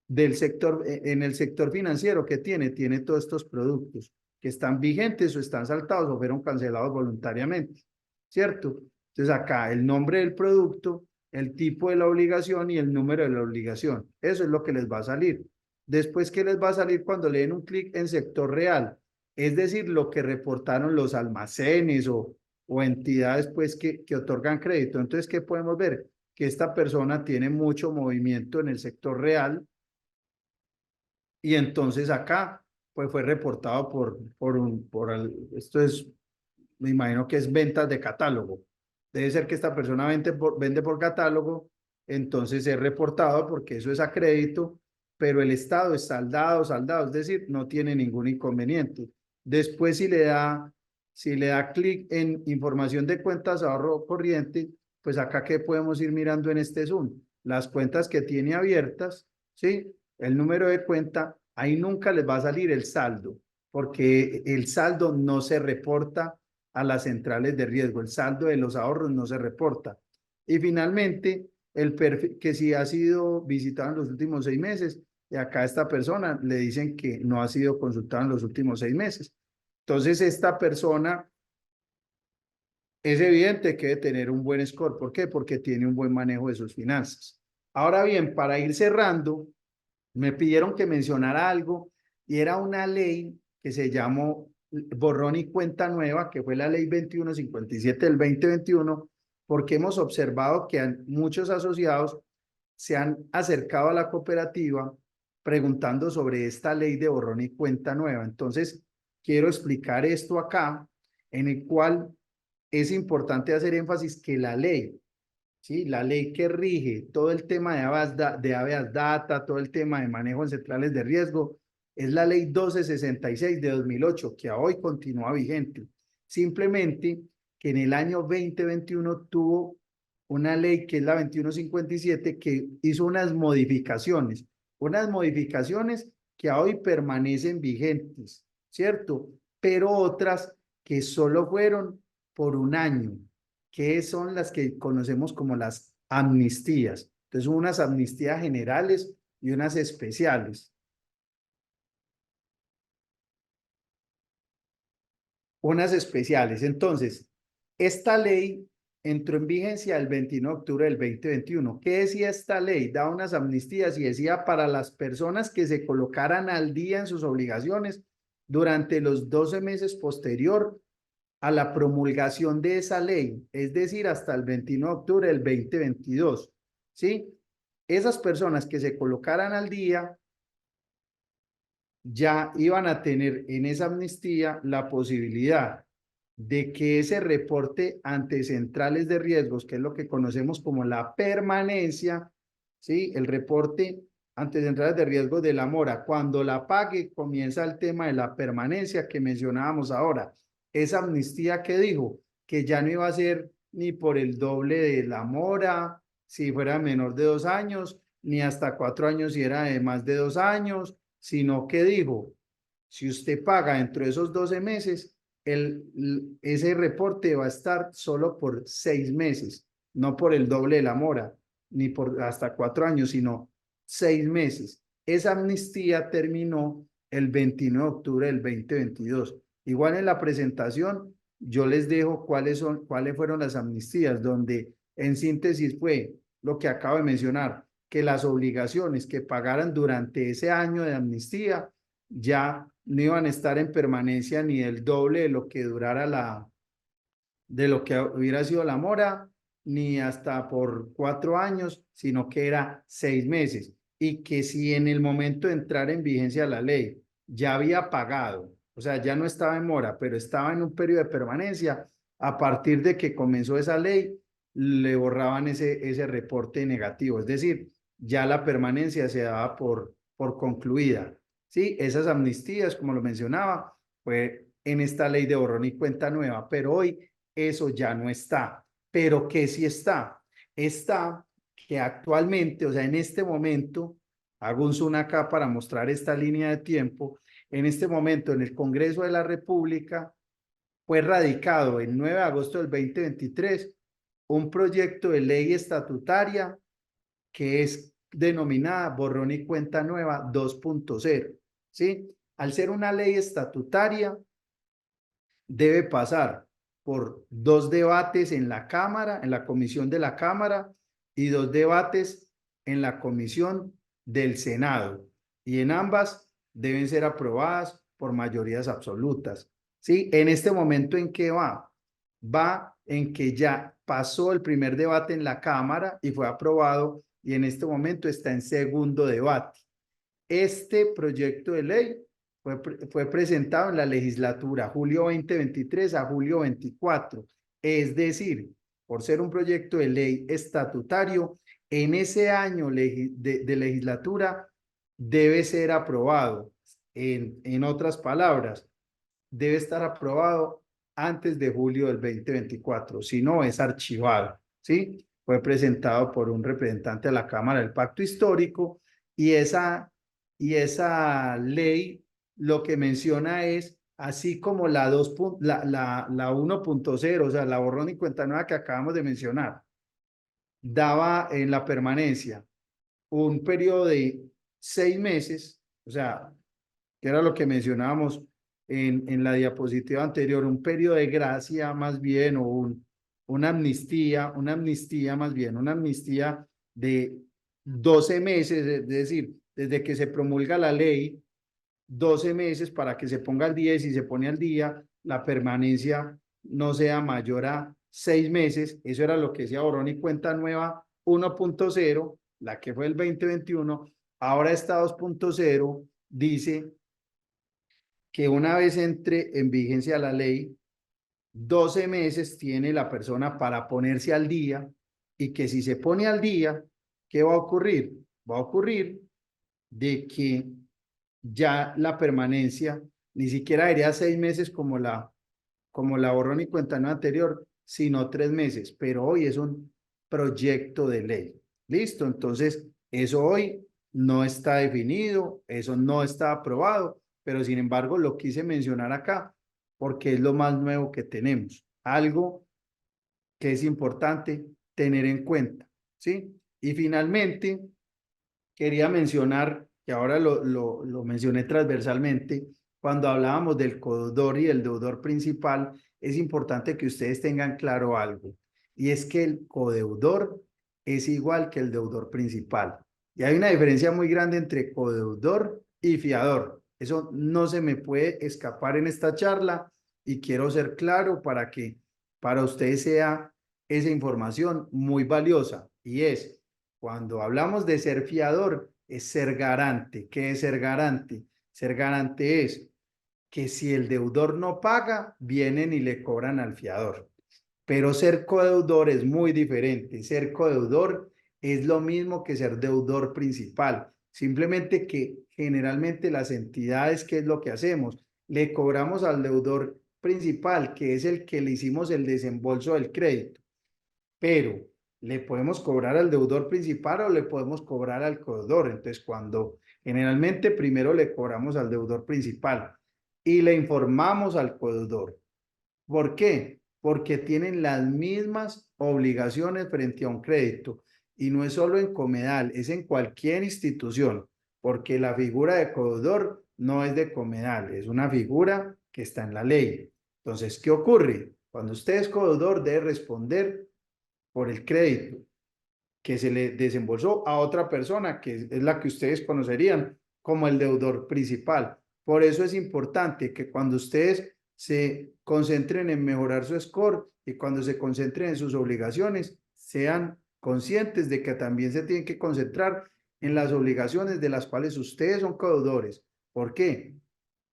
del sector, en el sector financiero que tiene todos estos productos que están vigentes o están saltados o fueron cancelados voluntariamente, ¿cierto? Entonces acá el nombre del producto, el tipo de la obligación y el número de la obligación. Eso es lo que les va a salir. Después, ¿qué les va a salir cuando le den un clic en sector real? Es decir, lo que reportaron los almacenes o entidades pues que otorgan crédito. Entonces, ¿qué podemos ver? Que esta persona tiene mucho movimiento en el sector real, y entonces acá, pues fue reportado esto es, me imagino que es ventas de catálogo. Debe ser que esta persona vende por catálogo, entonces es reportado porque eso es a crédito, pero el estado es saldado, es decir, no tiene ningún inconveniente. Después, si le da clic en información de cuentas ahorro corriente, pues acá que podemos ir mirando en este Zoom, las cuentas que tiene abiertas, ¿sí? El número de cuenta, ahí nunca les va a salir el saldo, porque el saldo no se reporta a las centrales de riesgo, el saldo de los ahorros no se reporta. Y finalmente, el perfil, que si ha sido visitado en los últimos 6 meses, y acá a esta persona le dicen que no ha sido consultado en los últimos 6 meses. Entonces, esta persona es evidente que debe tener un buen score. ¿Por qué? Porque tiene un buen manejo de sus finanzas. Ahora bien, para ir cerrando, me pidieron que mencionara algo y era una ley que se llamó borrón y cuenta nueva, que fue la ley 2157 del 2021, porque hemos observado que muchos asociados se han acercado a la cooperativa preguntando sobre esta ley de borrón y cuenta nueva. Entonces, quiero explicar esto acá, en el cual es importante hacer énfasis que la ley, ¿sí? La ley que rige todo el tema de habeas data, todo el tema de manejo en centrales de riesgo, es la ley 1266 de 2008, que a hoy continúa vigente. Simplemente que en el año 2021 tuvo una ley que es la 2157 que hizo unas modificaciones que a hoy permanecen vigentes, ¿cierto? Pero otras que solo fueron por un año, que son las que conocemos como las amnistías. Entonces, unas amnistías generales y unas especiales. Unas especiales. Entonces, esta ley entró en vigencia el 21 de octubre del 2021. ¿Qué decía esta ley? Da unas amnistías y decía para las personas que se colocaran al día en sus obligaciones durante los 12 meses posterior a la promulgación de esa ley, es decir, hasta el 21 de octubre del 2022, ¿sí? Esas personas que se colocaran al día ya iban a tener en esa amnistía la posibilidad de que ese reporte ante centrales de riesgos, que es lo que conocemos como la permanencia, ¿sí? El reporte ante centrales de riesgos de la mora, cuando la pague, comienza el tema de la permanencia que mencionábamos ahora. Esa amnistía que dijo que ya no iba a ser ni por el doble de la mora, si fuera menor de 2 años, ni hasta 4 años si era de más de 2 años, sino que dijo, si usted paga dentro de esos 12 meses, ese reporte va a estar solo por 6 meses, no por el doble de la mora, ni por hasta 4 años, sino 6 meses. Esa amnistía terminó el 29 de octubre del 2022. Igual en la presentación, yo les dejo cuáles fueron las amnistías, donde en síntesis fue lo que acabo de mencionar, que las obligaciones que pagaran durante ese año de amnistía ya no iban a estar en permanencia ni el doble de lo que durara de lo que hubiera sido la mora, ni hasta por 4 años, sino que era 6 meses. Y que si en el momento de entrar en vigencia la ley ya había pagado, o sea, ya no estaba en mora, pero estaba en un periodo de permanencia, a partir de que comenzó esa ley, le borraban ese reporte negativo. Es decir, ya la permanencia se daba por concluida. Sí, esas amnistías, como lo mencionaba, fue en esta ley de borrón y cuenta nueva, pero hoy eso ya no está. Pero ¿qué sí está? Está que actualmente, o sea, en este momento, hago un zoom acá para mostrar esta línea de tiempo, en este momento en el Congreso de la República fue radicado el 9 de agosto del 2023 un proyecto de ley estatutaria que es denominada Borrón y Cuenta Nueva 2.0, ¿sí? Al ser una ley estatutaria, debe pasar por 2 debates en la Cámara, en la comisión de la Cámara, y 2 debates en la comisión del Senado. Y en ambas deben ser aprobadas por mayorías absolutas. ¿Sí? En este momento, ¿en qué va? Va en que ya pasó el primer debate en la Cámara y fue aprobado, y en este momento está en segundo debate. Este proyecto de ley fue presentado en la legislatura julio 2023 a julio 24. Es decir, por ser un proyecto de ley estatutario, en ese año de legislatura debe ser aprobado. En otras palabras, debe estar aprobado antes de julio del 2024. Si no, es archivado. ¿Sí? Fue presentado por un representante de la Cámara del Pacto Histórico y esa ley lo que menciona es, así como la 1.0, o sea, la borrón y cuenta nueva que acabamos de mencionar, daba en la permanencia un periodo de 6 meses, o sea, que era lo que mencionábamos en la diapositiva anterior, un periodo de gracia más bien, o una amnistía más bien, una amnistía de 12 meses, es decir, desde que se promulga la ley, 12 meses para que se ponga al día, y si se pone al día, la permanencia no sea mayor a 6 meses, eso era lo que decía borrón y cuenta nueva 1.0, la que fue el 2021, ahora esta 2.0 dice que una vez entre en vigencia la ley, 12 meses tiene la persona para ponerse al día y que si se pone al día, ¿qué va a ocurrir? Va a ocurrir de que ya la permanencia ni siquiera sería 6 meses como la borrón y cuenta nueva anterior, sino 3 meses, pero hoy es un proyecto de ley. ¿Listo? Entonces, eso hoy no está definido, eso no está aprobado, pero sin embargo lo quise mencionar acá porque es lo más nuevo que tenemos. Algo que es importante tener en cuenta, ¿sí? Y finalmente, quería mencionar, que ahora lo mencioné transversalmente, cuando hablábamos del codeudor y el deudor principal, es importante que ustedes tengan claro algo, y es que el codeudor es igual que el deudor principal. Y hay una diferencia muy grande entre codeudor y fiador. Eso no se me puede escapar en esta charla y quiero ser claro para que para ustedes sea esa información muy valiosa. Y es, cuando hablamos de ser fiador, es ser garante. ¿Qué es ser garante? Ser garante es que si el deudor no paga, vienen y le cobran al fiador. Pero ser codeudor es muy diferente. Ser codeudor es lo mismo que ser deudor principal. Simplemente que generalmente las entidades, ¿qué es lo que hacemos? Le cobramos al deudor principal, que es el que le hicimos el desembolso del crédito, pero le podemos cobrar al deudor principal o le podemos cobrar al codeudor. Entonces, cuando generalmente primero le cobramos al deudor principal y le informamos al codeudor. ¿Por qué? Porque tienen las mismas obligaciones frente a un crédito. Y no es solo en Comedal, es en cualquier institución, porque la figura de codeudor no es de Comedal, es una figura que está en la ley. Entonces, ¿qué ocurre? Cuando usted es codeudor, debe responder por el crédito que se le desembolsó a otra persona, que es la que ustedes conocerían como el deudor principal. Por eso es importante que cuando ustedes se concentren en mejorar su score y cuando se concentren en sus obligaciones, sean conscientes de que también se tienen que concentrar en las obligaciones de las cuales ustedes son codeudores. ¿Por qué?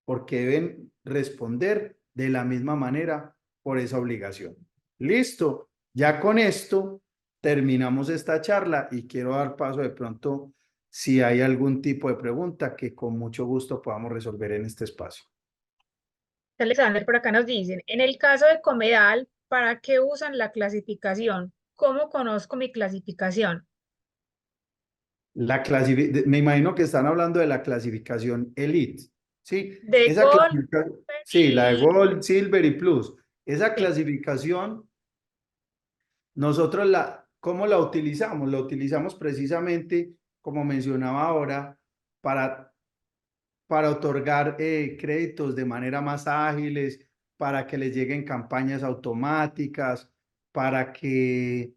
Porque deben responder de la misma manera por esa obligación. Listo, ya con esto terminamos esta charla y quiero dar paso de pronto si hay algún tipo de pregunta que con mucho gusto podamos resolver en este espacio. Alexander, por acá nos dicen, en el caso de Comedal, ¿para qué usan la clasificación? ¿Cómo conozco mi clasificación? Me imagino que están hablando de la clasificación Elite, ¿sí? De Esa Gold clasificación, sí, la de y... Gold, Silver y Plus. Esa Sí, clasificación nosotros ¿cómo la utilizamos? La utilizamos precisamente, como mencionaba ahora, para, para otorgar créditos de manera más ágiles, para que les lleguen campañas automáticas, para que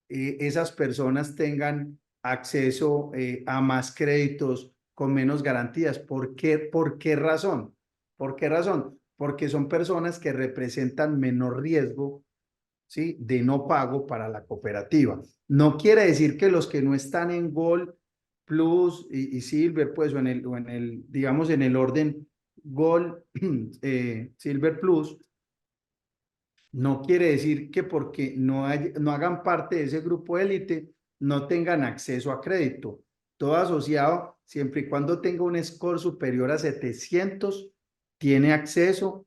esas personas tengan acceso a más créditos con menos garantías. ¿Por qué razón? ¿Por qué razón? Porque son personas que representan menor riesgo, ¿sí?, de no pago para la cooperativa. No quiere decir que los que no están en Gold, Plus y Silver, pues, digamos, en el orden Gold, Silver Plus, no quiere decir que porque no hagan parte de ese grupo élite no tengan acceso a crédito. Todo asociado, siempre y cuando tenga un score superior a 700, tiene acceso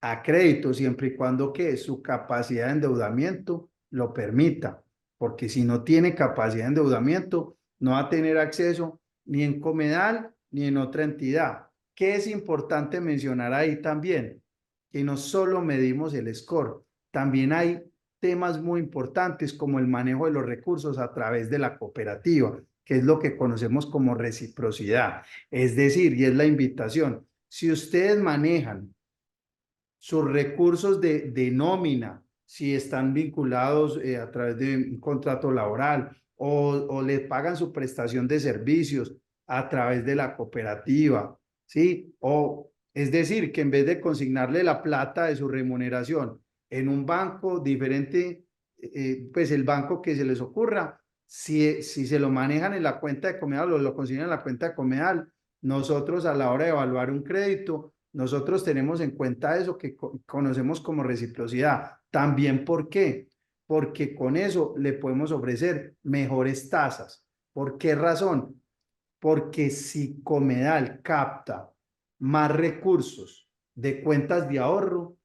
a crédito, siempre y cuando que su capacidad de endeudamiento lo permita, porque si no tiene capacidad de endeudamiento, no va a tener acceso ni en Comedal ni en otra entidad. ¿Qué es importante mencionar ahí también? Que no solo medimos el score, también hay temas muy importantes como el manejo de los recursos a través de la cooperativa, que es lo que conocemos como reciprocidad. Es decir, y es la invitación, si ustedes manejan sus recursos nómina, si están vinculados a través de un contrato laboral o le pagan su prestación de servicios a través de la cooperativa, ¿sí? O es decir, que en vez de consignarle la plata de su remuneración, en un banco diferente, pues el banco que se les ocurra, si se lo manejan en la cuenta de Comedal o lo consiguen en la cuenta de Comedal, nosotros a la hora de evaluar un crédito, nosotros tenemos en cuenta eso que conocemos como reciprocidad. También, ¿por qué? Porque con eso le podemos ofrecer mejores tasas. ¿Por qué razón? Porque si Comedal capta más recursos de cuentas de ahorro,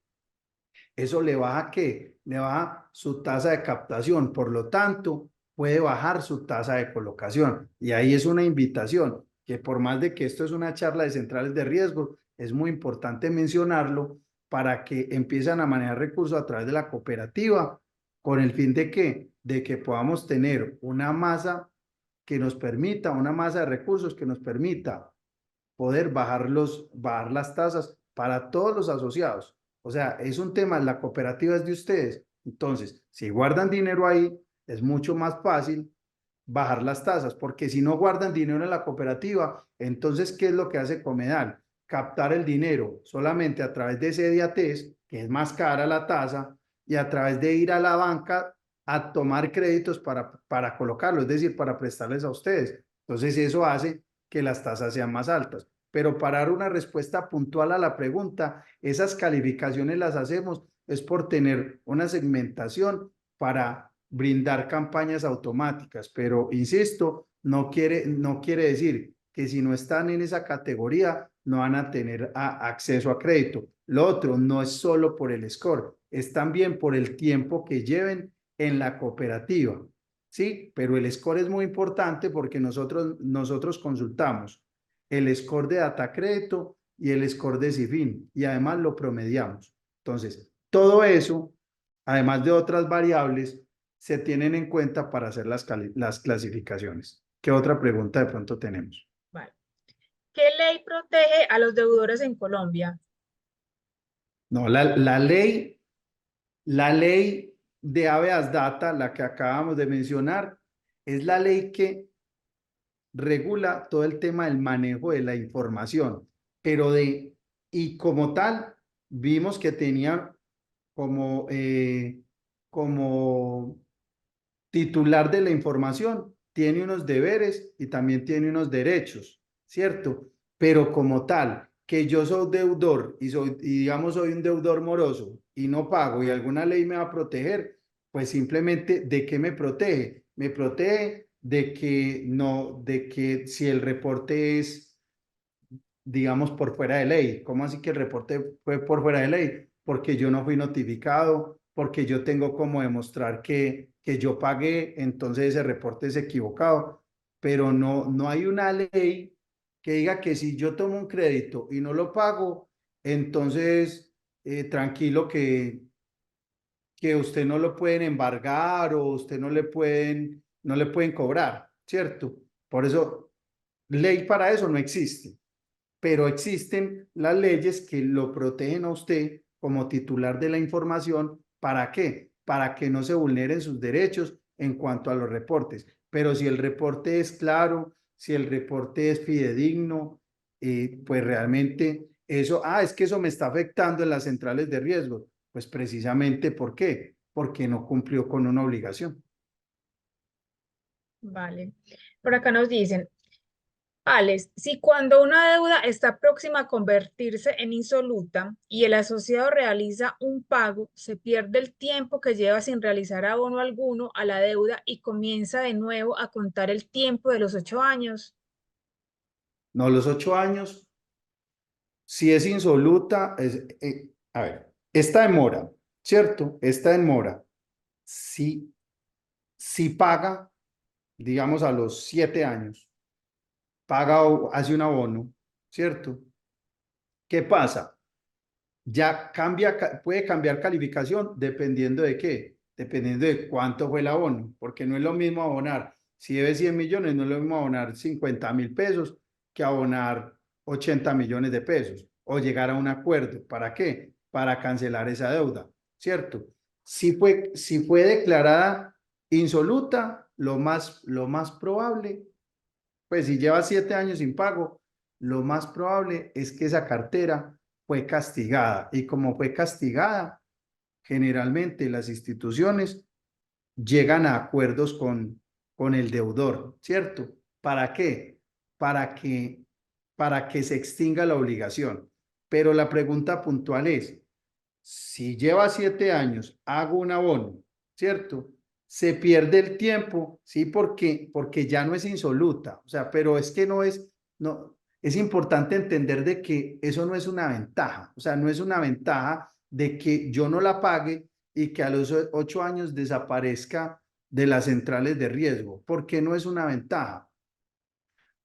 eso le baja ¿qué? Le baja su tasa de captación, por lo tanto, puede bajar su tasa de colocación. Y ahí es una invitación, que por más de que esto es una charla de centrales de riesgo, es muy importante mencionarlo para que empiecen a manejar recursos a través de la cooperativa, con el fin de que, podamos tener una masa que nos permita, una masa de recursos que nos permita poder bajar las tasas para todos los asociados. O sea, es un tema, la cooperativa es de ustedes. Entonces, si guardan dinero ahí, es mucho más fácil bajar las tasas, porque si no guardan dinero en la cooperativa, entonces, ¿qué es lo que hace Comedal? Captar el dinero solamente a través de CDATs, que es más cara la tasa, y a través de ir a la banca a tomar créditos para colocarlo, es decir, para prestarles a ustedes. Entonces, eso hace que las tasas sean más altas. Pero para dar una respuesta puntual a la pregunta, esas calificaciones las hacemos es por tener una segmentación para brindar campañas automáticas, pero insisto, no quiere decir que si no están en esa categoría no van a tener acceso a crédito. Lo otro no es solo por el score, es también por el tiempo que lleven en la cooperativa. Sí, pero el score es muy importante porque nosotros consultamos el score de data crédito y el score de CIFIN y además lo promediamos. Entonces, todo eso, además de otras variables, se tienen en cuenta para hacer las clasificaciones. ¿Qué otra pregunta de pronto tenemos? Vale. ¿Qué ley protege a los deudores en Colombia? No, la ley de habeas data, la que acabamos de mencionar, es la ley que regula todo el tema del manejo de la información, y como tal, vimos que tenía como, como titular de la información, tiene unos deberes y también tiene unos derechos, ¿cierto? Pero como tal, que yo soy deudor y digamos soy un deudor moroso y no pago y alguna ley me va a proteger, pues simplemente ¿de qué me protege? Me protege de que no, de que si el reporte es, digamos, por fuera de ley. ¿Cómo así que el reporte fue por fuera de ley? Porque yo no fui notificado, porque yo tengo como demostrar que yo pagué, entonces ese reporte es equivocado. Pero no hay una ley que diga que si yo tomo un crédito y no lo pago, entonces tranquilo que usted no lo pueden embargar o usted no le pueden cobrar, ¿cierto? Por eso, ley para eso no existe, pero existen las leyes que lo protegen a usted como titular de la información. ¿Para qué? Para que no se vulneren sus derechos en cuanto a los reportes. Pero si el reporte es claro, si el reporte es fidedigno, pues realmente eso, es que eso me está afectando en las centrales de riesgo. Pues precisamente, ¿por qué? Porque no cumplió con una obligación. Vale. Por acá nos dicen, Alex, si cuando una deuda está próxima a convertirse en insoluta y el asociado realiza un pago, se pierde el tiempo que lleva sin realizar abono alguno a la deuda y comienza de nuevo a contar el tiempo de los 8 años. No, los 8 años, si es insoluta, a ver, esta demora, ¿cierto? Esta demora, si paga, digamos a los 7 años, paga o hace un abono, ¿cierto? ¿Qué pasa? Ya puede cambiar calificación dependiendo de qué, dependiendo de cuánto fue el abono, porque no es lo mismo abonar, si debe 100 millones, no es lo mismo abonar 50.000 pesos que abonar 80 millones de pesos o llegar a un acuerdo. ¿Para qué? Para cancelar esa deuda, ¿cierto? Si fue declarada insoluta, lo más probable, pues si lleva 7 años sin pago, lo más probable es que esa cartera fue castigada. Y como fue castigada, generalmente las instituciones llegan a acuerdos con el deudor, ¿cierto? ¿Para qué? Para que, para que se extinga la obligación. Pero la pregunta puntual es, si lleva 7 años, hago un abono, ¿cierto? Se pierde el tiempo, ¿sí? Porque ya no es insoluta, o sea, pero es que no es, no, es importante entender de que eso no es una ventaja, o sea, no es una ventaja de que yo no la pague y que a los 8 años desaparezca de las centrales de riesgo. ¿Por qué no es una ventaja?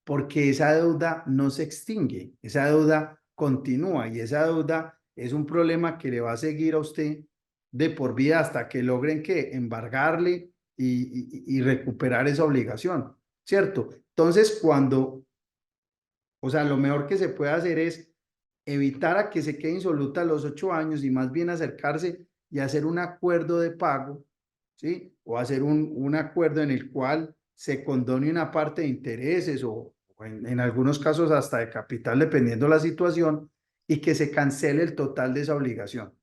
Porque esa deuda no se extingue, esa deuda continúa y esa deuda es un problema que le va a seguir a usted de por vida hasta que logren que embargarle y recuperar esa obligación, ¿cierto? Entonces, o sea, lo mejor que se puede hacer es evitar a que se quede insoluta a los 8 años y más bien acercarse y hacer un acuerdo de pago, ¿sí? O hacer un acuerdo en el cual se condone una parte de intereses o en algunos casos hasta de capital, dependiendo la situación, y que se cancele el total de esa obligación,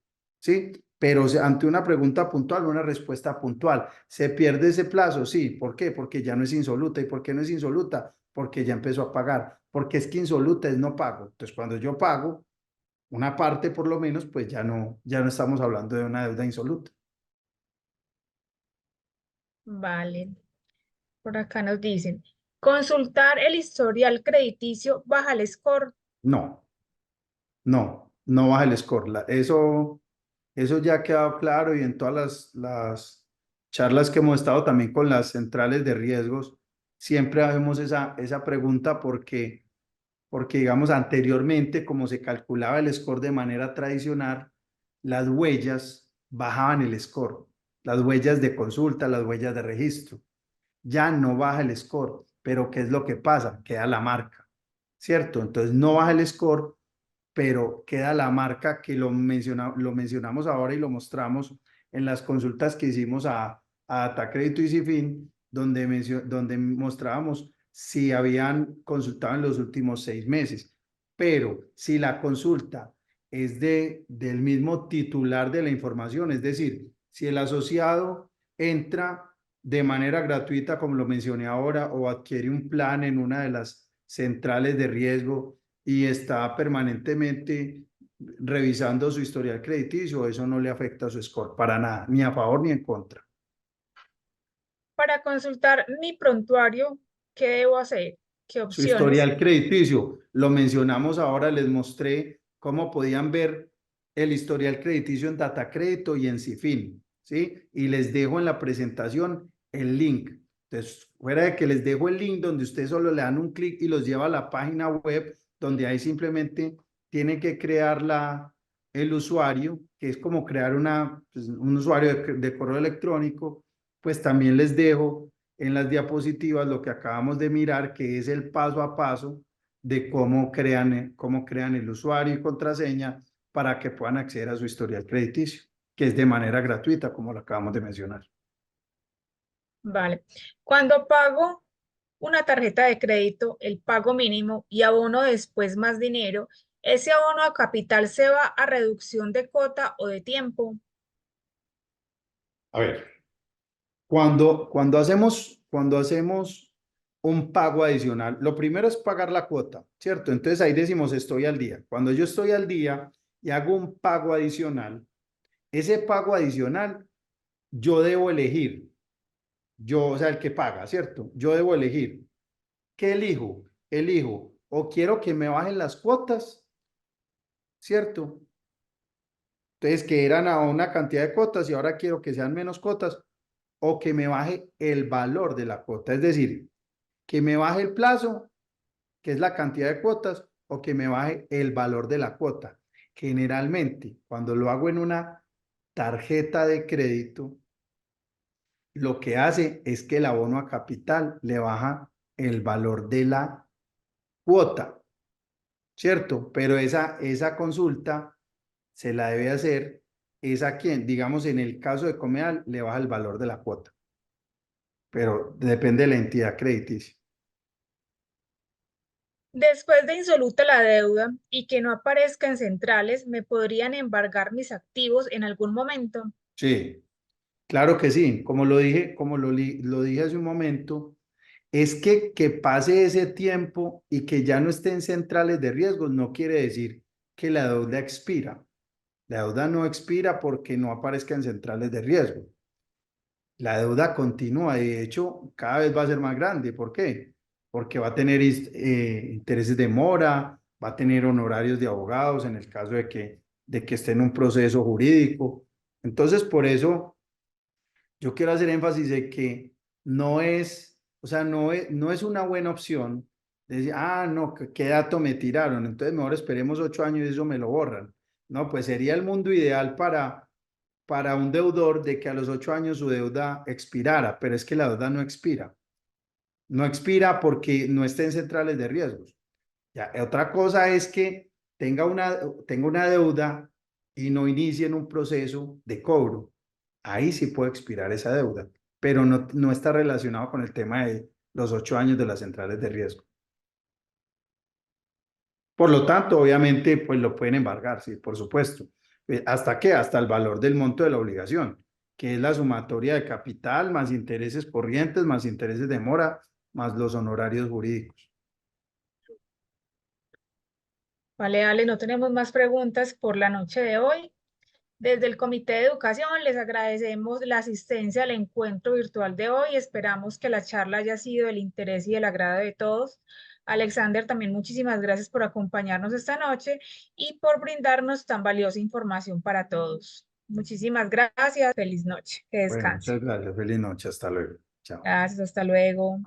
¿sí? Pero ante una pregunta puntual, una respuesta puntual. ¿Se pierde ese plazo? Sí. ¿Por qué? Porque ya no es insoluta. ¿Y por qué no es insoluta? Porque ya empezó a pagar. Porque es que insoluta es no pago. Entonces, cuando yo pago, una parte por lo menos, pues ya no estamos hablando de una deuda insoluta. Vale. Por acá nos dicen, consultar el historial crediticio baja el score. No, no baja el score. Eso ya ha quedado claro y en todas las charlas que hemos estado también con las centrales de riesgos, siempre hacemos esa pregunta porque digamos anteriormente, como se calculaba el score de manera tradicional, las huellas bajaban el score, las huellas de consulta, las huellas de registro. Ya no baja el score, pero ¿qué es lo que pasa? Queda la marca, ¿cierto? Entonces no baja el score, pero queda la marca que lo mencionamos ahora y lo mostramos en las consultas que hicimos a Datacrédito y Cifin, donde mostrábamos si habían consultado en los últimos 6 meses. Pero si la consulta es del mismo titular de la información, es decir, si el asociado entra de manera gratuita, como lo mencioné ahora, o adquiere un plan en una de las centrales de riesgo y está permanentemente revisando su historial crediticio, eso no le afecta a su score para nada, ni a favor ni en contra. Para consultar mi prontuario, ¿qué debo hacer? ¿Qué Su opciones? historial crediticio, lo mencionamos ahora, les mostré cómo podían ver el historial crediticio en Datacrédito y en Cifin, ¿sí? Y les dejo en la presentación el link. Entonces, fuera de que les dejo el link donde ustedes solo le dan un clic y los lleva a la página web, donde ahí simplemente tienen que crear el usuario, que es como crear un usuario de correo electrónico, pues también les dejo en las diapositivas lo que acabamos de mirar, que es el paso a paso de cómo crean el usuario y contraseña para que puedan acceder a su historial crediticio, que es de manera gratuita, como lo acabamos de mencionar. Vale. Cuando pago una tarjeta de crédito, el pago mínimo y abono después más dinero, ¿ese abono a capital se va a reducción de cuota o de tiempo? A ver, cuando hacemos un pago adicional, lo primero es pagar la cuota, ¿cierto? Entonces ahí decimos estoy al día. Cuando yo estoy al día y hago un pago adicional, ese pago adicional yo debo elegir, o sea, el que paga, ¿cierto? Yo debo elegir. ¿Qué elijo? Elijo o quiero que me bajen las cuotas, ¿cierto? Entonces, que eran a una cantidad de cuotas y ahora quiero que sean menos cuotas o que me baje el valor de la cuota, es decir, que me baje el plazo, que es la cantidad de cuotas, o que me baje el valor de la cuota. Generalmente, cuando lo hago en una tarjeta de crédito, lo que hace es que el abono a capital le baja el valor de la cuota, ¿cierto? Pero esa consulta se la debe hacer es a quien, digamos, en el caso de Comeal, le baja el valor de la cuota, pero depende de la entidad crediticia. Después de insoluta la deuda y que no aparezca en centrales, ¿me podrían embargar mis activos en algún momento? Sí, claro que sí. Como lo dije, lo dije hace un momento, es que pase ese tiempo y que ya no esté en centrales de riesgos no quiere decir que la deuda expira. La deuda no expira porque no aparezca en centrales de riesgo. La deuda continúa, de hecho, cada vez va a ser más grande. ¿Por qué? Porque va a tener intereses de mora, va a tener honorarios de abogados en el caso de que esté en un proceso jurídico. Entonces, por eso yo quiero hacer énfasis de que no es, o sea, no es una buena opción decir, ah, no, qué dato me tiraron, entonces mejor esperemos 8 años y eso me lo borran. No, pues sería el mundo ideal para un deudor de que a los 8 años su deuda expirara, pero es que la deuda no expira. No expira porque no esté en centrales de riesgos. Ya, otra cosa es que tenga una deuda y no inicie en un proceso de cobro. Ahí sí puede expirar esa deuda, pero no está relacionado con el tema de los 8 años de las centrales de riesgo. Por lo tanto, obviamente, pues lo pueden embargar, sí, por supuesto. ¿Hasta qué? Hasta el valor del monto de la obligación, que es la sumatoria de capital más intereses corrientes, más intereses de mora, más los honorarios jurídicos. Vale, Ale, no tenemos más preguntas por la noche de hoy. Desde el Comité de Educación les agradecemos la asistencia al encuentro virtual de hoy. Esperamos que la charla haya sido del interés y del agrado de todos. Alexander, también muchísimas gracias por acompañarnos esta noche y por brindarnos tan valiosa información para todos. Muchísimas gracias. Feliz noche. Que Bueno, descanse. muchas gracias. Feliz noche. Hasta luego. Chao. Gracias. Hasta luego.